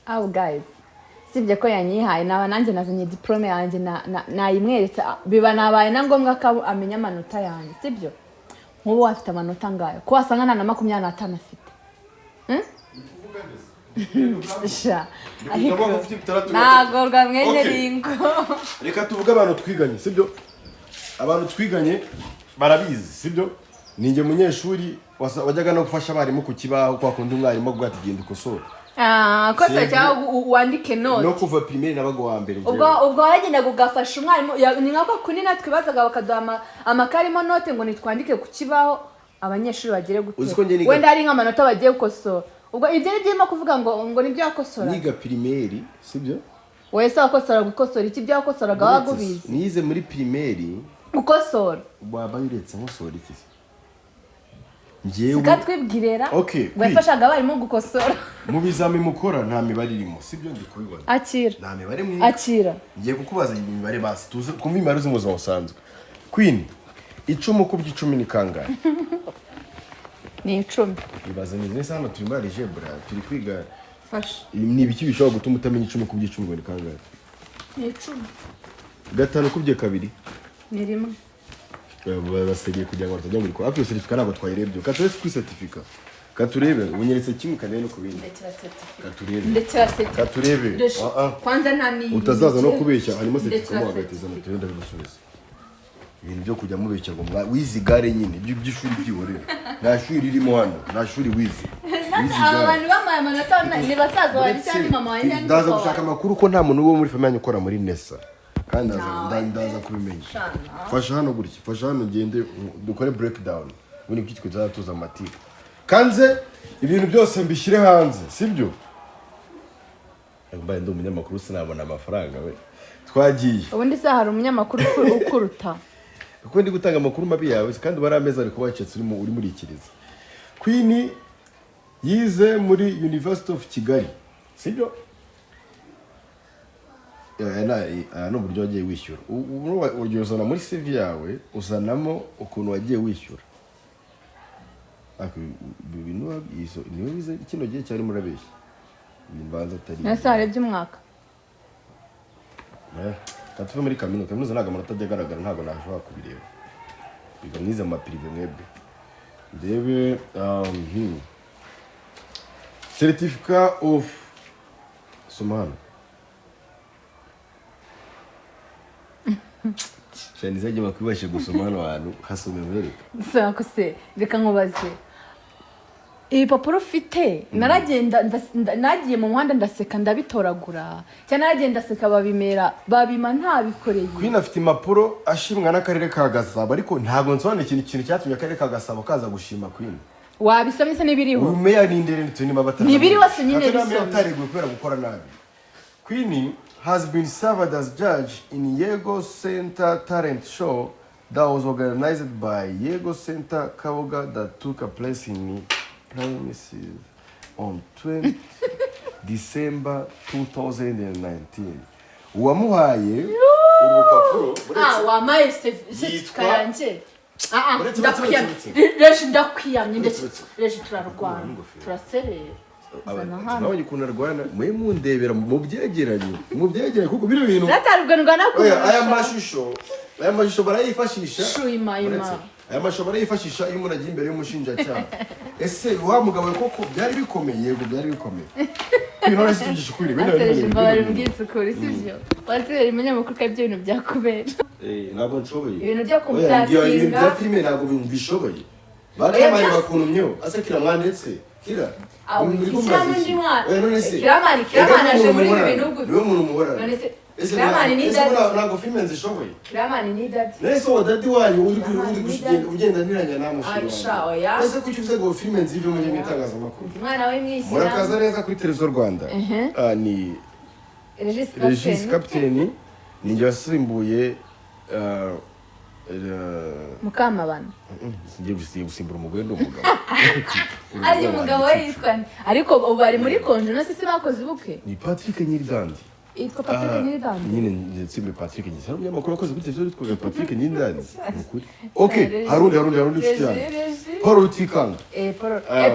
Oh guys. Sibye ko yanyihaye naba nanjye nazanye diplome yanjye nayimweretse biba nabaye na ngombwa ko amenya amanota yanjye sibyo nkubu afite amanota ngayo ko asanga na 25 afite sha ariko nagorwa mwene ringo reka tuvuge abantu twiganye sibyo abantu twiganye barabizi sibyo ninjye munyeshuri wajyaga no gufasha abarimu ku kibaho kwa kundi umwarimu avuga ati genda ukosora kosa cyangwa wandike note no kuva primaire nabago wa mbere ubwo waragenda kugafasha umwarimu ni nkako kuni natwe bazaga bakaduha amakarimo note ngo nitwandike ku kibaho abanyeshuri bagire gute wenda ari nk'amanota bagiye gukosora ubwo ibyo ni byimo kuvuga ngo nibyo yakosora niga primaire sibyo wese wakosora gukosora iki byo yakosoraga wagubizi nize muri primaire gukosora waba yiretse nkosora iki ngewe sikatwibwirera wafashaga abarimu gukosora mu bizami mukora nta mibare irimo sibyo ndi kubibona akira nta mibare mwe akira ngiye kukubaza imibare basi tuze kumva imibare z'umuzima usanzwe Queen 10 kubye 10 ni kangahe ni 10 ibaza ni sana turi muri algebra turi kwiga fasha ni ibiki bishobora gutuma utamenya 10 kubye 10 ngo ni kangahe ni 10 gatanu kubye kabiri ni rimwe basegeye kugira ngo batajya muri ko apo certificate ntabwo twayirebye katuretse ku certificate katurebe unyeretse kimwe kandi no kubindi katurebe kwanza nani utazaza no kubeshya harimo certificate mu hagati za muturenda bigusubiza ibintu byo kujya mubeshya ngo wizigare nyine ibyo by'ishuri byihorera nta shuri ririmo hano nta shuri wizi abantu bamaye amanota ni basaza bari cyane mama wanjye ndaza gushaka amakuru ko nta muntu wo muri famille ukora muri Nesa kandi ndaza kubimenya fasha hano gutya fasha hano gende dukore breakdown ubundi kwitwe tuzatuza amatiko kanze ibintu byose mbishyire hanze sibyo mbaye ndi umunyamakuru sinabona amafaranga we twagiye ubundi se hari umunyamakuru ukuruta kuko ndi gutanga amakuru mabi yawe kandi bari ameza ariko bacetse uri muri ikiriza Queen yize muri University of Kigali sibyo no buryo wagiye wishyura ugiye uzana muri CV yawe uzanamo ukuntu wagiye wishyura ibintu niwe bize kino gihe cyari murabeshya imbanza atari nasa harebye umwaka katuve muri kaminuza naga amanota agaragara ntabwo nashobora kubireba biga mwize ama prive mwebwe ndebe certificate of Somali Shani zaje bakwibashe gusoma hano hantu hasome mwereka. Sako se reka nkubaze. Ibipapuro ufite naragenda nagiye mu muhanda ndaseka ndabitoragura. Cyane naragenda seka babima ntabikoreye. Queen afite impapuro ashimwa n'akarere ka Gasabo ariko ntago nsobanura ikintu cyatumye akarere ka Gasabo kaza gushima Queen. Wabisomye se nibiriho. Umeya nindere ntuni mabatara. Nibiri wase nyine bisomye. Ataregwe kubera gukora nabi. Queen has been served as judge in Yego Center talent show that was organized by Yego Center Kaboga that took place in premises on 20 December 2019. Uwamuhaye urupapuro wamaye certificate ndakwiyamye ndetse turarwana turaserera nawe ukunda rwana mwe mundebera mu byegeranye kuko bino bintu natarubwanwa nako aya mashusho barayifashisha aya mashusho barayifashisha iyo umuntu agiye imbere y'umushinjacyaha ese wa mugabo koko byari bikomeye yego byari bikomeye kwinora se tugisha kuri bari mbwitse kuri sivyo wasibera umunyamakuru ka ibyo bintu byakubera ntabwo nshoboye ibintu byo kumutsinga bya filime ntabwo bishoboye bakamaye bakunumyo ase kira mwandetse kira Kiramani aje muri ibi bintu niwe muntu muhorana Kiramani ni dadi ntabwo filime zishoboye Kiramani ni dadi nese wa dadi wanyu uri ugenda niranya namushira ese kuki uvuze ngo filime nzive mu gitangazamakuru umwana we mwisi murakaza neza kuri televiziyo Rwanda ni Regis Captain ninjye wasimbuye Mukamabana ngiye gusimbura umugore n'umugabo ari umugabo yitwa ariko ubu ari muri konje no sisi bakoze ubukwe ni Patrick Nyiridandi yitwa Patrick Nyiridandi nyine nzitsimbe Patrick Nyiridandi hari umunyamakuru wakoze kuri televiziyo yitwa Patrick Nyiridandi ukuri okay harundi cyane Paul Rutikanga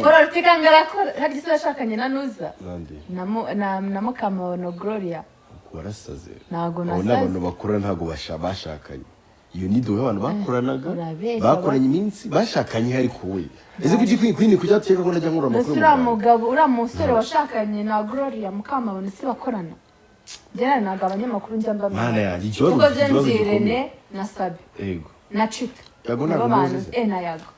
Paul Rutikanga arakora hari gisura shakanye na Nuza nande na Mukamabano Gloria warasaze nago nasaze n'abantu bakora ntago bashakanye iyo ni dohe abantu bakoranaga bakoranye iminsi bashakanye ariko we ese kuki kwini kujyateka ko najya nkura amakuru ura mugabo ura musore washakanye na Gloria Mukamabano si bakorana Jana naga abanyamakuru njya mbamenya. Mana yanjye ikibazo Ubwo je nzirene na Sabi. Yego. Na Chita. Yago ntabwo muzi. Na Yago.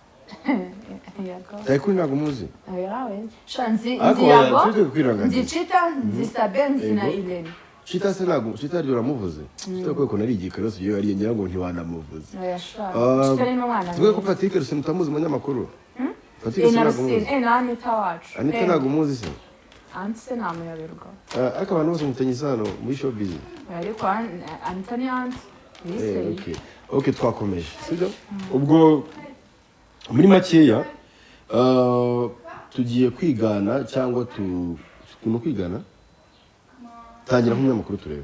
Yago. Ariko ntabwo muzi. Yawe. Shanzi Yago. Nzi Chita, nzi Sabi, nzi na Irene. Chita se ntabwo Chita ryo ramuvuze. Chita ko nari igikaroso iyo yari ngira ngo ntiwanamuvuze. Chita ni mwana. Twe ko Patrick Rusini mutamuzi umunyamakuru. Patrick Rusini ntabwo muzi. Na Anita wacu. Anita ntabwo muzi se. Anse namuyoberwa. Akaba bose mutanye isano muri showbiz. Ariko Anita ni Anse. Okay, twakomeje. Sibyo? Ubwo muri makeya tugiye kwigana cyangwa tuno kwigana tangira nk'umunyamakuru turebe.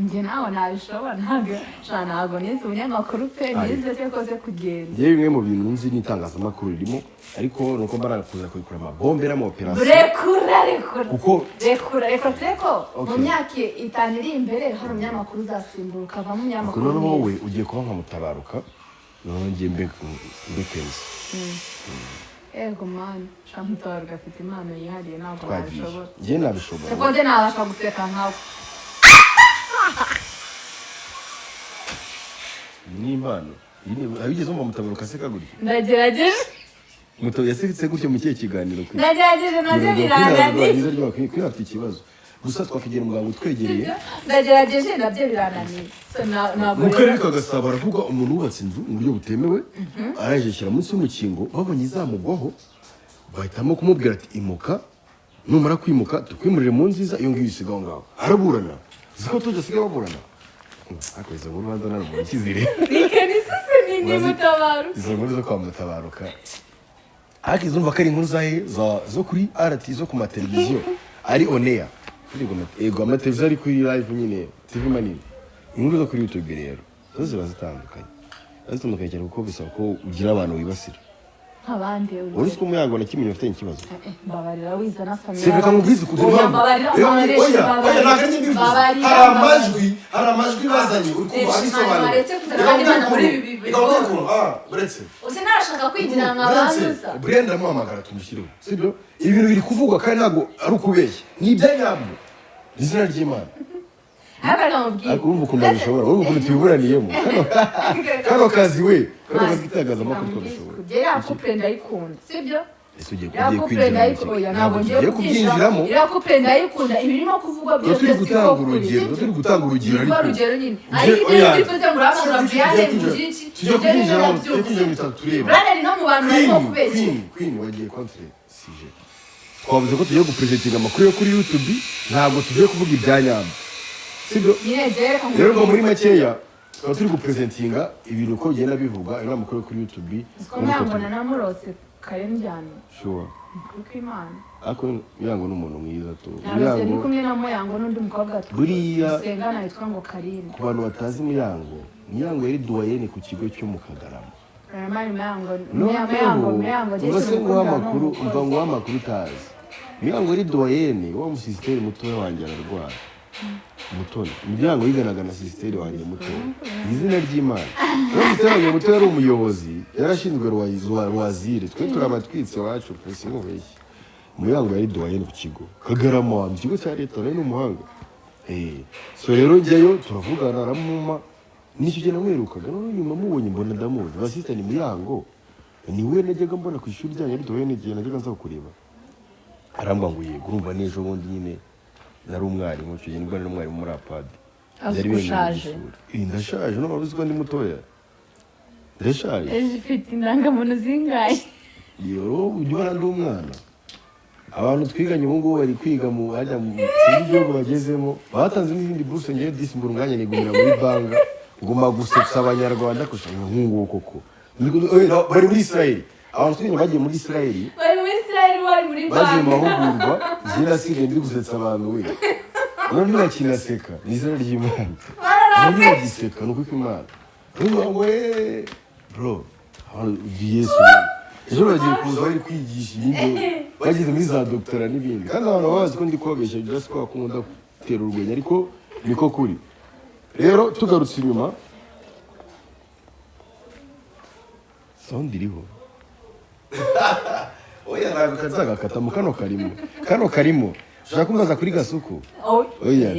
Nge nawe nabishobora ntabwo nize umunyamakuru pe nize cyo kose kugenda. Yewe bimwe mu bintu nzi n'itangazamakuru ririmo ariko nuko mbarakuza kubikora amabombe na operation. Rekura. Kuko rekora mu myaka 5 iri imbere hari umunyamakuru uzasimbuka ava mu munyamakuru. Kuko wowe ugiye kuba nka Mutabaruka none ngiye mbekenze. Ego man, Mutabaruka afite impano yihariye ntabwo nabishobora. Nge nabishobora. Seko nde nabasha guteka nkawe. Ni impano. Abigeze mu Mutabaruka se kaguri. Ndagerageje. Muto yaseketse gutyo mu kiye kiganiro kuri. Ndagerageje naje birananiye. Kwirafite ikibazo. Gusa twakigera umuganga utwegereye. Ndagerageje nabyo birananiye. Ntabwo Mukarere kagasaba aravuga umuntu wubatse inzu mu buryo butemewe arayishyira munsi y'umukingo babonye izamugwaho bahitamo kumubwira ati imuka numara kwimuka tukwimurire mu nziza iyo ngiyo isigaho ngaho araburana ziko tujye siga baburana akweza ngo Rwanda na mu kizire ikeni sise ni Mutabaruka izo nkuru zo kwa Mutabaruka akizumva ko ari inkuru zo kuri RT zo ku mateleviziyo ari oneya ego amateleviziyo ari kuri live nyine TV manini inkuru zo kuri YouTube rero zo ziba zitandukanye cyane kuko bisaba ko ugira abantu wibasira abandi uretse ko umuyango na kimenye ufite ikibazo mbabarira wiza na family sivika mubwiza kugira mbabarira hari amajwi bazanye urikuba abisobanura buretse usinashaka kwinjira nk'abantuza Brenda muhamagara tumushireho sibyo ibintu biri kuvugwa kandi ntago ari ukubeshya ni ibyanyabyo izina ry'Imana urumva ukuntu abishobora urumva ukuntu tubiburaniyemo kano kazi we kano kazi kitagazamakuru twabishobora kugera couple ndayikunda sibyo tugiye kwinjira ntabwo ngiye kubyinjiramo couple ndayikunda ibirimo kuvugwa byose turi gutanga urugero nyine ariko iyo bivuze ngo urabona byane byinshi tujye kwinjiramo tureba brother no mu bantu barimo kubeshya queen wagiye contre sije twavuze ko tugiye gupresentinga amakuru yo kuri YouTube ntabwo tugiye kuvuga ibyanyabyo sibyo rero ngo muri makeya tuba turi gupresentinga ibintu uko bigenda bivuga ino amakuru kuri YouTube ntabwo namurose kare njyane sure kuko Imana ako Muyango n'umuntu mwiza tu Muyango ni kumwe na Muyango n'undi mukobwa buriya sengana yitwa ngo Karine ku bantu batazi Muyango yari doyenne ku kigo cyo mu Kagarama Muyango ndetse ngo amakuru umva ngo amakuru utazi Muyango yari doyenne wo mu system mutoya wanjye ararwara Mutoni Muyango yiganaga na sister wanjye Mutoni izina ry'Imana no wanjye Mutoni ari umuyobozi yarashinzwe rwazire twe turabatwitse wacu pesi mubeshye Muyango yari doyenne ku kigo Kagarama mu kigo cya leta ari n'umuhanga so rero njyayo turavugana aramuma nicyo gihe namwerukaga none nyuma mubonye mbona ndamuzi basista ni Muyango niwe najyaga mbona ku ishuri ryanjye ari doyenne igihe najyaga nza kureba arambwa ngo yego urumva nejo bundi nyine nari umwarimu cyo nibwo nari umwarimu muri apad yari bishaje ndashaje no bavuze ko ndi mutoya ndashaje ifite indangamuntu zingaye yo ujya ndi umwana abantu twiganye ubu ngubu bari kwiga mu hajya mu gihugu bagezemo batanze n'ibindi buruse ngiye disimbura umwanya nigumira muri banga nguma gusetsa abanyarwanda kushaka nk'ungu koko bari muri Israel abantu twiganye bagiye muri Israel bari muri banga bagiye mu mahugurwa zina sige ndi gusetsa abantu we none ntakinaseka ni izina ry'Imana none giseka nuko Imana we bro Yesu ejo bagiye kuza bari kwigisha ibintu bagize muri za doctora n'ibindi kandi abantu bazi ko ndi kubabeshya just ko akunda gutera urwenya ariko niko kuri rero tugarutse inyuma sound iriho oya ntabwo kazagakata mu kano karimo ushaka kumbaza kuri gasuku oya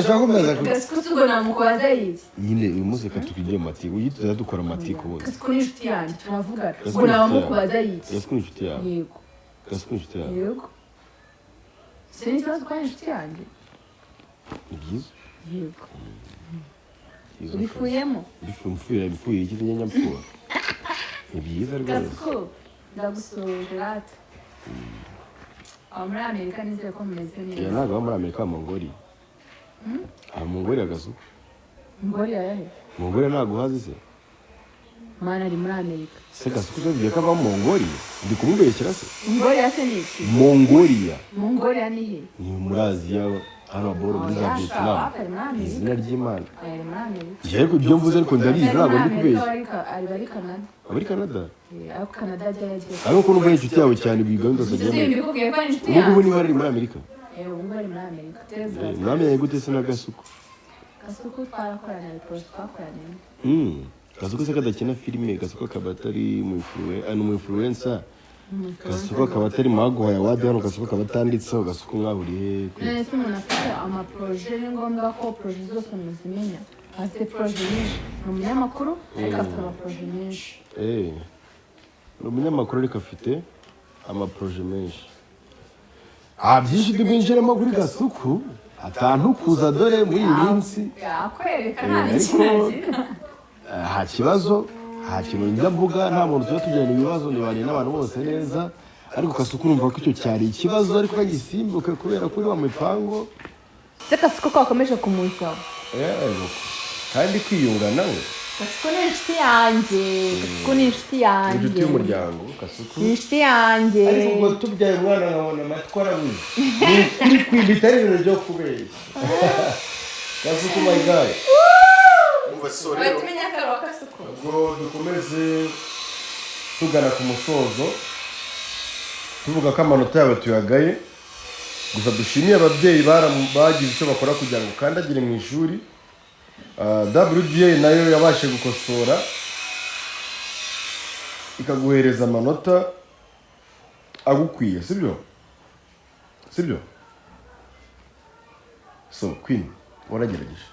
ushaka kumbaza kuri gasuku ubwo namukubaza yize nyine uyu munsi reka tukijye mu matiko uyituza dukora amatiko ubundi gasuku ni inshuti yanjye turavugana ubwo namukubaza yize gasuku ni inshuti yawe yego gasuku ni inshuti yawe yego sinzi ikibazo kwa inshuti yanjye ni byiza yego ubifuyemo bifuye iki nyanyapfuye ni byiza rwose gasuku ndagusuhuje rata aho muri amerika nizere ko mumeze neza ntabwo aba muri amerika mongoli mongoli agasuku mongoli ayahe mongoli ntabwo uhazi se mana ari muri amerika se gasuku uzavuye ko ava mu mongoli ndi kumubeshyera se mongoliya se ni iki mongoliya ni he ni muri aziya hano boro muri za vietnam izina ry'imana ariko ibyo mvuze ariko ndabizi ntabwo ndi kubeshya ari canada abari canada ariko canada yagiye ariko ko numva inshuti yawe cyane biganda ubu ngubu niba ari muri amerika ubu ari muri amerika mwamenye gute se na gasuku gasuku twarakorana twakoranye gasuku se kadakina filime gasuku akaba atari mu influencer gasuku akaba atari maguhaye awadi hano gasuku akaba atanditseho gasuku mwahuriye nese umuntu afite amaproje ni ngombwa ko proje zose muzimenya afite proje nyinshi ni umunyamakuru ariko afite amaproje menshi ni umunyamakuru ariko afite amaproje menshi byinshi tubinjiramo kuri gasuku atantukuza dore muri iyi minsi yakwereka nta nta kibazo nta kintu njya mvuga nta muntu tuba tugirana ibibazo nibanye n'abantu bose neza ariko gasuku urumva ko icyo cyari ikibazo ariko kagisimbuke kubera kuri wa mipango se gasuku ko wakomeje kumusaba kandi kwiyunga nawe gasuku ni inshuti yanjye gasuku ni inshuti yanjye inshuti y'umuryango gasuku ni inshuti yanjye ariko ubwo tubyaye umwana nkabona amatwi arabuze ni ukuri kwibita ari ibintu byo kubeshya gasuku my guy ubwo dukomeze tugana ku musozo tuvuga ko amanota yawe tuyagaye gusa dushimiye ababyeyi bagize icyo bakora kugira ngo ukandagire mu ishuri WDA nayo yabashe gukosora ikaguhereza amanota agukwiye sibyo so Queen waragerageje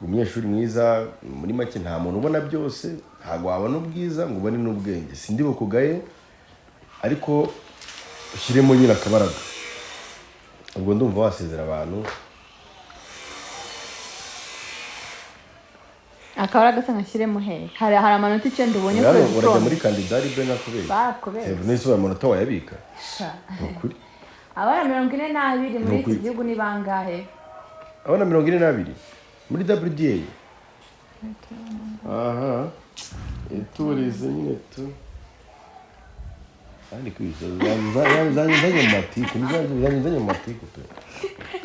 umunyeshuri mwiza muri make nta muntu ubona byose ntabwo wabona ubwiza ngo ubone n'ubwenge sindi bukugaye ariko ushyiremo nyine akabaraga ubwo ndumva wasezera abantu akabaraga se nkashyiremo he hari amanota 9 ubonye kuri rero urajya muri kandidari be nakubeye bakubeye nese amanota wayabika ukuri abana 42 muri iki gihugu ni bangahe abana 42 muri WDA aha iturize nyine tu kandi zanjye mu matiko zanjye mu matiko pe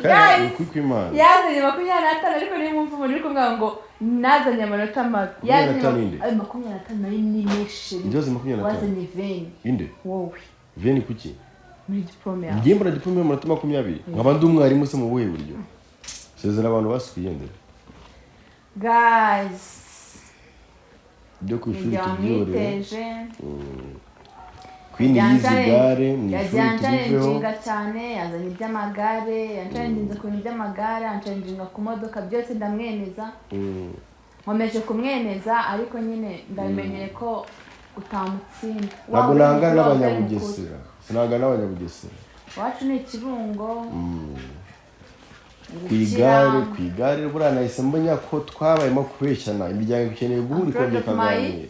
kandi kwimana yazanye 25 ariko ni mumvu muri kumwe ngo nazanye amanota mabi yazanye 25 nari nimeshe njoze 25 wazanye 20 inde wowe 20 kuki muri diplome yawe ngiye mbona diplome mu manota 20 nkaba ndi umwarimu se mu buhe buryo sezera abantu basubiye ndere guys byo kwishuri tubyiteje Queen y'izigare ni yajanjinga cyane yazanye iby'amagare yajanjinze ku bintu by'amagare yajanjinga ku modoka byose ndamwemeza nkomeje kumwemeza ariko nyine ndamenyeye ko utamutsinda ntabwo nangana n'abanyabugesera sinangana n'abanyabugesera wacu ni ikirungo ku igare buriya nahise mbona ko twabayemo kubeshyana imiryango ikeneye guhura ikongera ikaganira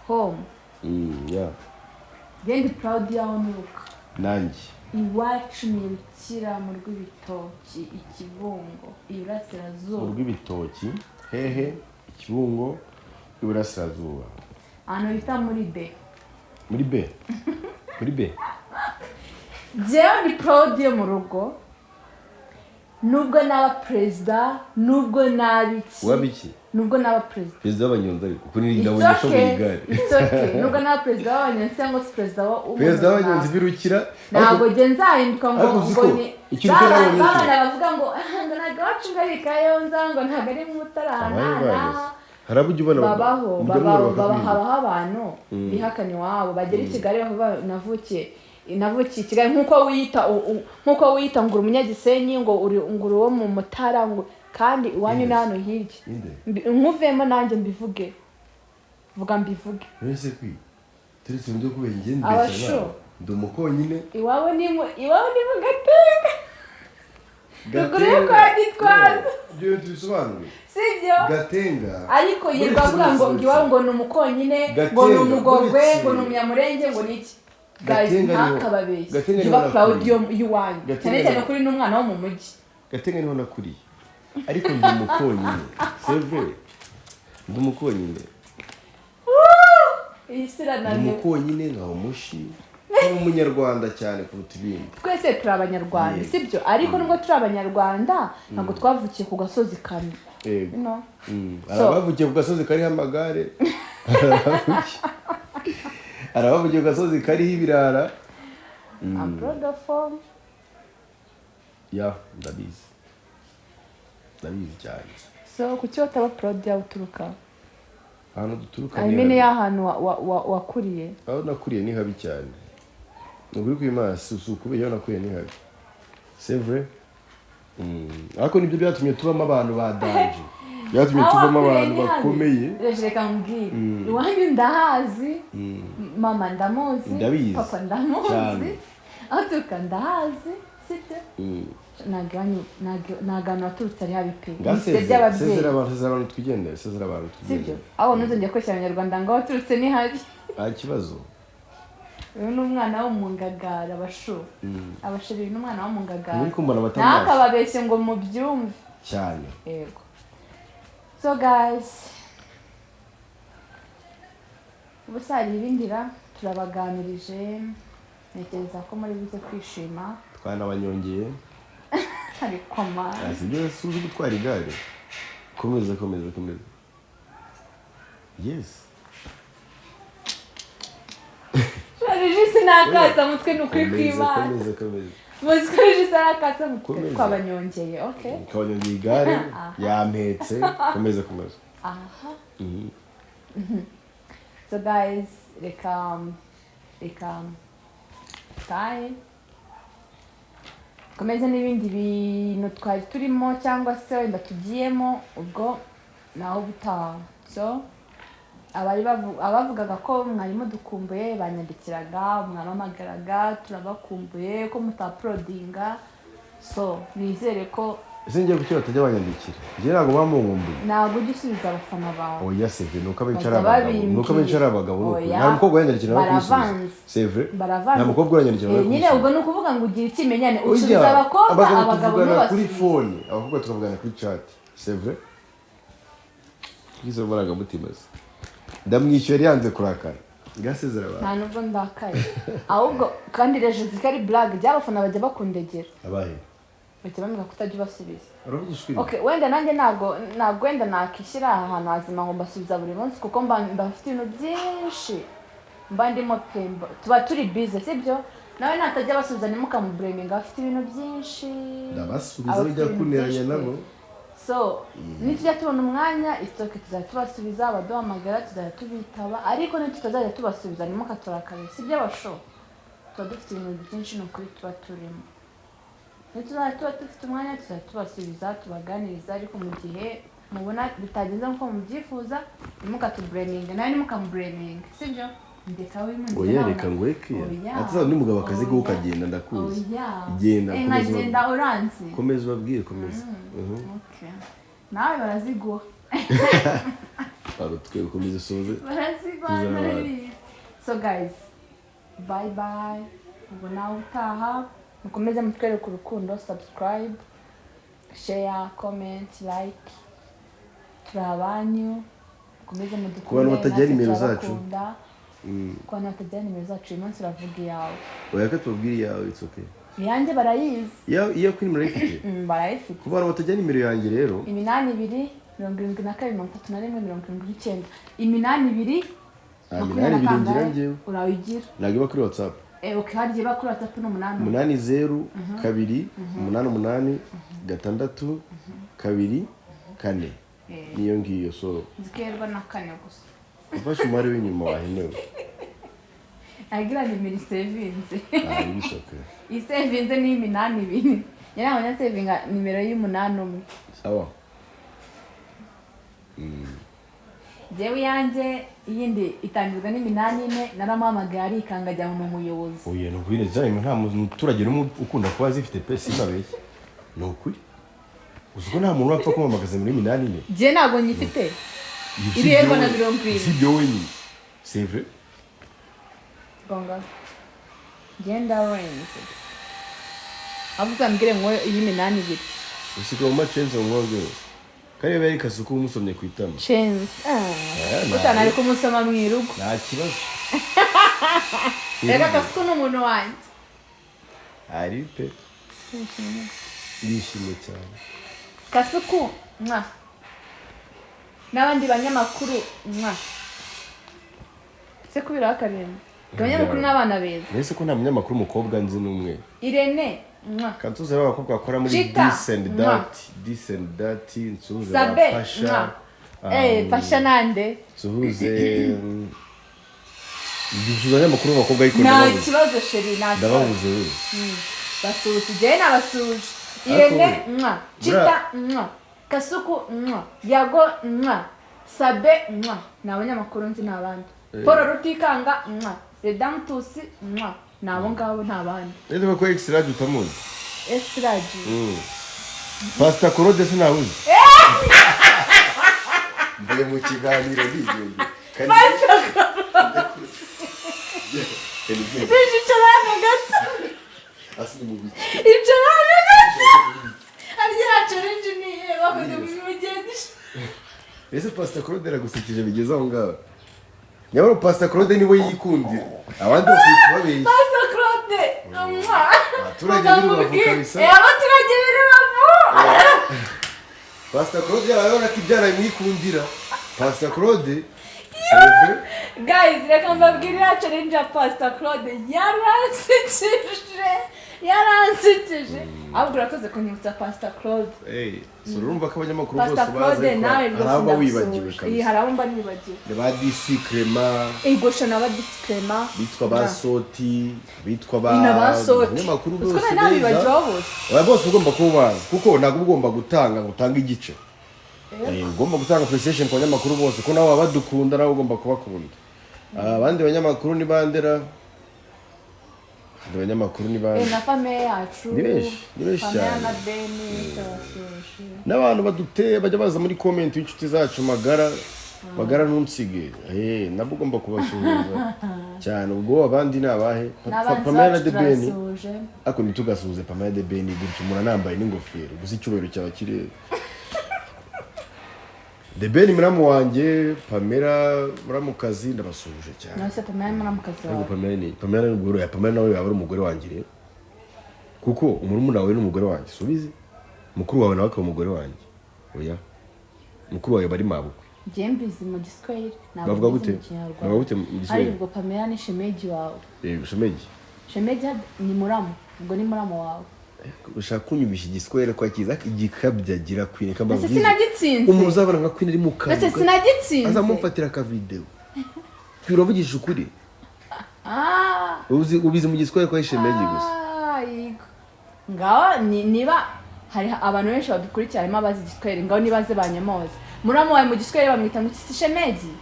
home yeah Ndi proud yaho nuka nanjye iwacu ni Rukira mu rw'ibitoki ikibungo iburasirazuba mu rw'ibitoki hehe ikibungo iburasirazuba ahantu bita muri B muri B jewe ndi proud yo mu rugo nubwo naba president nubwo nabiki wabiki nubwo naba president w'abanyonzi ariko kuri ndabonye ko bigare nubwo naba president w'abanyonzi cyangwa se president w'abanyonzi birukira ntabwo je nzahinduka ngo ni ikintu cy'abanyonzi bavuga ngo ntabwo wacu ngari kayonza ngo ntabwo ari mutarana harabujya ubona babaho abantu bihakanye wabo bagera i Kigali navukiye navukiye Kigali nkuko wiyita ngo umunyagisenyi ngo uri wo mu Mutara ngo kandi iwanyu hano hirya nkuvemo nanjye mbivuge vuga mbivuge ese kwi turetse ndo kubera ngende cyane ndumukonyine iwawe ni Gatenga Gugure kwa Gitwaza byo tubisobanure sibyo Gatenga ariko yirwa avuga ngo iwawe ngo numukonyine ngo numugogwe ngo numyamurenge ngo niki guys ntakababeshye giba proud y'uwanyu cyane cyane kuri n'umwana wo mu mujyi Gatenga niho nakuriye ariko ndumukonyine seve ndumukonyine ndumukonyine nka umushi umunyarwanda cyane kuruta ibindi twese turi abanyarwanda sibyo ariko nubwo turi abanyarwanda ntabwo twavukiye ku gasozi kamwe no arabavukiye ku gasozi kariho amagare arabavukiye ku gasozi kariho ibirara I'm proud of him ndabizi cyane so kuki wataba proud yawe uturuka ahantu duturuka y'ahantu wakuriye aho nakuriye ni habi cyane nubwo kwimana susukubiye aho nakuriye ni habi c'est vrai ariko nibyo byatumye tubamo abantu badanje byatumye tubamo abantu bakomeye reka mbwira iwanyu ndahazi mama ndamuzi papa ndamuzi atuka ndahazi site nagano waturutse ari habi pe sezera abantu twigendere sibyo aho nuzongeye kwesha abanyarwanda ngo waturutse ni habi kibazo uyu ni umwana wo mu Ngagara abashirira n'umwana wo mu Ngagara nta kababeshye ngo mubyumve cyane yego so guys ubusari ibindira turabaganirije ntekereza ko muri bize kwishima twanabanyongeye ariko man sibyo suzi gutwara igare komeza yes Regis nakasa mutwe nukuri kwimana komeza Regis nakasa mutwe twabanyongeye okay twabanyongeye igare yampetse komeza aha so guys reka taye komeza n'ibindi bintu twari turimo cyangwa se wenda tugiyemo ubwo naho butaha so abavugaga ko mwarimo dukumbuye banyandikiraga mwaramagaraga turabakumbuye ko mutaprodinga so nizere ko singiye kuki batajya banyandikira ngiye ntabwo bamunkumbuye ntabwo ujya usubiza abafana bawe oya seve nuko abenshi ari abagabo nta mukobwa uranyandikira nawe kwisubiza seve nta mukobwa uranyandikira nawe nyine ubwo ni ukuvuga ngo ugire ikimenyane usubiza abakobwa abagabo tuvugana kuri fone abakobwa tukavugana kuri chat seve izo marangamutima se ndamwishyura yanze kurakara ngasezera abantu nta nubwo ndakaye ahubwo kandi reje zikari blague by'abafana bajya bakundegera abahe bajya bamenya kutajya ubasubiza urabigishwira okay wenda nanjye ntabwo wenda nakishyira ahantu hazima ngo mbasubiza buri munsi kuko mba mfite ibintu byinshi mba ndimo pemba tuba turi busy sibyo nawe natajya basubiza ntimukamubureminga afite ibintu byinshi ndabasubiza bijya kuneranya nabo so nitujya tubona umwanya istoke tuzajya tubasubiza abaduhamagara tuzajya tubitaba ariko ntitutazajya tubasubiza ntimukaturakare sibyo abasho tuba dufite ibintu byinshi n'ukuri tuba turimo ntituzajya tuba dufite umwanya tuzajya tubasubiza tubaganiriza ariko mu gihe mubona bitagenze nk'uko mubyifuza ntimukatubureminga nawe ntimukamubureminga sibyo ndeka w'imunsi oya reka ngweke atazana n'umugabo akazi ko ukagenda ndakuzi genda nkagenda uranzi komeza ubabwire komeza okay nawe baraziguha barutwe komeza soze baraziguha so guys bye ubwo nawe utaha mukomeze mutwereke urukundo subscribe share comment like turabanyu mukomeze mudukunde ku bantu batajyana nimero zacu kwa natajya nimero zacu uyu munsi uravuga iyawe oya ko tubabwira iyawe it's okay iyanjye barayizi iyo kuri nimero ifite barayifite ku bantu batajya nimero yanjye rero 82 72 31 79 82 ngira njyewe urayigira ntabwo iba kuri whatsapp okay hagiye iba kuri whatsapp ni 80 2 88 6 2 4 niyo ngiyo so zikerwa na kane gusa ufashe umubare w'inyuma wahenewe agira nimero isevinze bisoke isevinze ni 82 yana wana sevinga nimero y'81 sawa jewe yanje iyindi itangizwa n'84 naramuhamagaye arikanga ajya mu muyobozi oye no kwire zayo nta muturage n'umwe ukunda kuba zifite pesi babeshye no kuri uziko nta muntu wapfa kumamagaza muri 84 je nago nyifite irego na 20 sibyo wenyine c'est vrai gonga genda wense avuga mbire ngo y'82 usiko mu machenzo ngoge kare bari kasuku umusomye kwitama chance utana ari kumusoma mwirugo nta kibazo reka kasuku n'umuntu wanje ari pe yishimye cyane kasuku n'abandi banyamakuru se kubira akaremba abanyamakuru n'abana beza nese ko nta munyamakuru umukobwa nzi n'umwe Irene kantuze abakobwa bakora muri this and that nsuze Pasha Pasha nande suhuze Ndijuza y'amakuru y'abakobwa ariko nta kibazo sheri nta ndababuze we basuhuze je n'abasuje Irene Chita Kasuku Yago Sabe ni abanyamakuru nzi n'abandi Paul Rutikanga Redamtusi nabo ngabo ntabandi rero bako extra dutamuzi extra Pastor Claude sinabuze mbaye mu kiganiro bigende Pastor Ichana gato asli mu biki Ichana gato Arya challenge ni bakoze mu mugendisha ese Pastor Claude ragusikije bigeze aho ngaho nyabaro Pastor Claude niwe yikundira abandi bose babeshye Pastor Claude abaturage b'irubavu kabisa abaturage b'irubavu Pastor Claude yarabona ati byaramwikundira Pastor Claude guys reka mbabwirira challenge ya Pastor Claude yaransikije ahubwo urakoze kunyibutsa Pastor Claude so urumva ko abanyamakuru bose Pastor Claude nawe haraba wibagiwe kabisa haraba mba nibagiwe ba DC Crema gosha na ba DC Crema bitwa ba Soti bitwa ba abanyamakuru bose beza bose bose ugomba kubaza kuko ntabwo ugomba gutanga igice ugomba gutanga PlayStation ku banyamakuru bose ko nawe abadukunda nawe ugomba kubakunda abandi banyamakuru ni bandera abanyamakuru ni bande na famille yacu ni benshi cyane na Beni tawasuje n'abantu baduteye bajya baza muri comment y'inshuti zacu magara ntunsige nabo ugomba kubasuhuza cyane ubwo abandi nabahe Pamela de Beni ako nitugasuhuze Pamela de Beni gutyo umuntu nambaye n'ingofero gusa icyubero cyawe kirere de Beni muramu wanje Pamela muramukazi ndabasuhuje cyane nase Pamela muramukazi wawe Pamela n'ubwo ya Pamela nawe yaba ari umugore wanje rero kuko umurumuna wawe n'umugore wanje subize mukuru wawe nawe akaba umugore wanje oya mukuru wawe bari mabukwe Jembizi mu Giswahili bavuga gute mu Giswahili ariko Pamela ni shemeji wawe shemeji ni muramu ubwo ni muramu wawe ushaka kunyubisha Igiswahili kwa kiza igikabya gira kwine kamba ese sinagitsinze umuzabana nka kwine ari mukamba ese sinagitsinze azamumfatira ka video kwiravugisha ukuri ubizi mu Giswahili kwa shemeji gusa ngaho niba hari abantu benshi badukurikira harimo abazi Igiswahili ngaho nibaze banyamoze muramu wawe mu Giswahili bamwita ngo si shemeji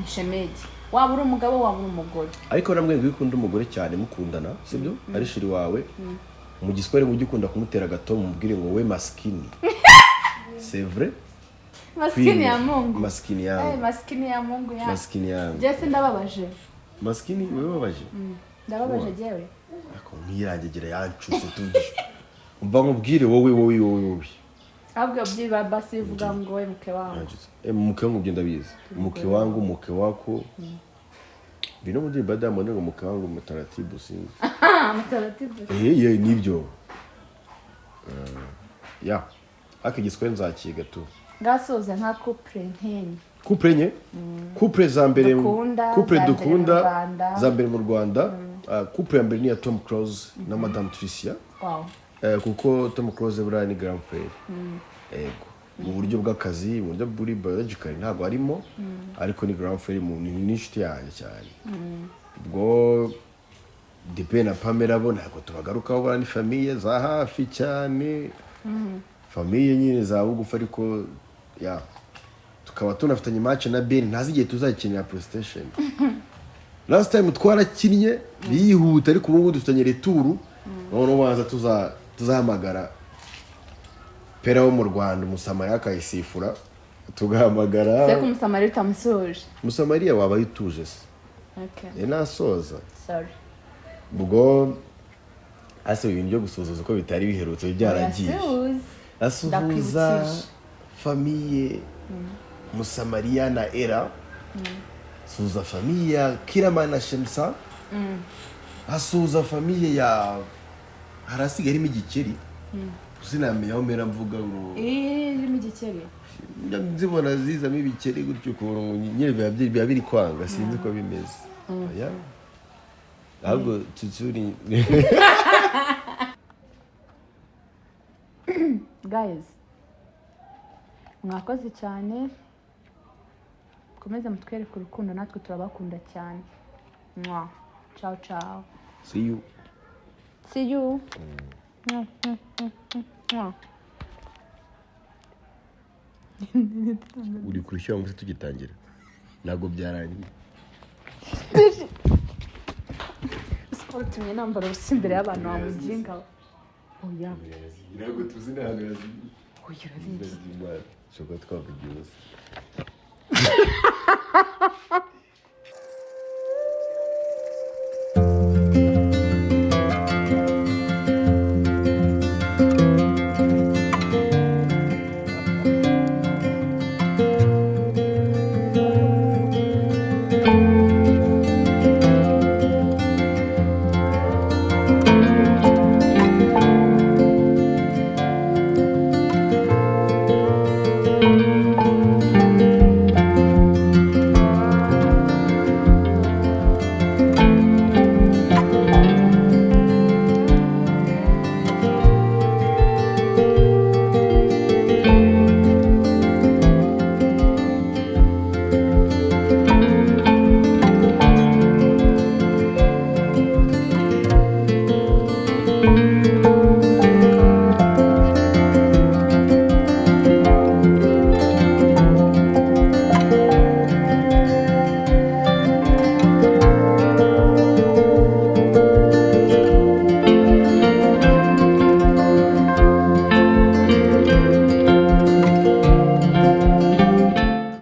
ni shemeji waba uri umugabo waba uri umugore ariko namwe ngo ikunda umugore cyane mukundana sibyo ari shiri wawe mu Giswahili mujye ukunda kumutera gato mubwire ngo we maskini c'est vrai maskini ya Mungu maskini yangu maskini ya Mungu ya maskini yangu Jesse ndababaje maskini wewe babaje ndababaje jewe ako nkirangegera yancutse tuje umva mubwire wowe abwo byiba basi vuga ngo we mke wangu mke wangu ugenda biza mke wangu mke wako bino muri badamu ngo mke wangu mutaratibu sinzi mutaratibu nibyo ya akigiswe nzakiga tu gasoza nka couple nkenye couple za mbere couple dukunda za mbere mu Rwanda couple ya mbere ni ya Tom Cruise na Madame Tricia kuko Tom Cruise buriya ni grand frère yego mu buryo bw'akazi mu buryo buri biological ntabwo arimo ariko ni grand frère mu n'inshuti yanjye cyane ubwo DP na Pamela bo ntabwo tubagarukaho bana ni famille za hafi cyane famille nyine za bugufi ariko ya tukaba tunafitanye match na Ben ntazigiye tuzakinira PlayStation last time twarakinnye bihuta ariko ubu dufitanye retour none baza tuzahamagara pera wo mu Rwanda umusamari akayisifura tugahamagara se kumusamari utamusoje musamariya waba yituje se okay nasoza sorry ubwo ase ibintu byo gusoza uko bitari biherutse byaragiye asuhuza famille musamariya na Era asuhuza famille ya KILLAMAN na Shemsa asuhuza famille ya harasiga irimo igikeri sinamenye aho mera mvuga ngo irimo igikeri nzibona zizamo ibikeri gutyo ukuntu nyine biba biri kwanga sinzi ko bimeze oya ahubwo tutsuri guys mwakoze cyane komeza mutwereke urukundo natwe turabakunda cyane ciao ciao see you uri kurushyira ngo tugitangira ntabwo byarangiye sport tumye nambara ubusa imbere y'abantu bamuginga oya ntabwo tuzi n'ahantu yaziye oya urabizi shobora twavugira ubusa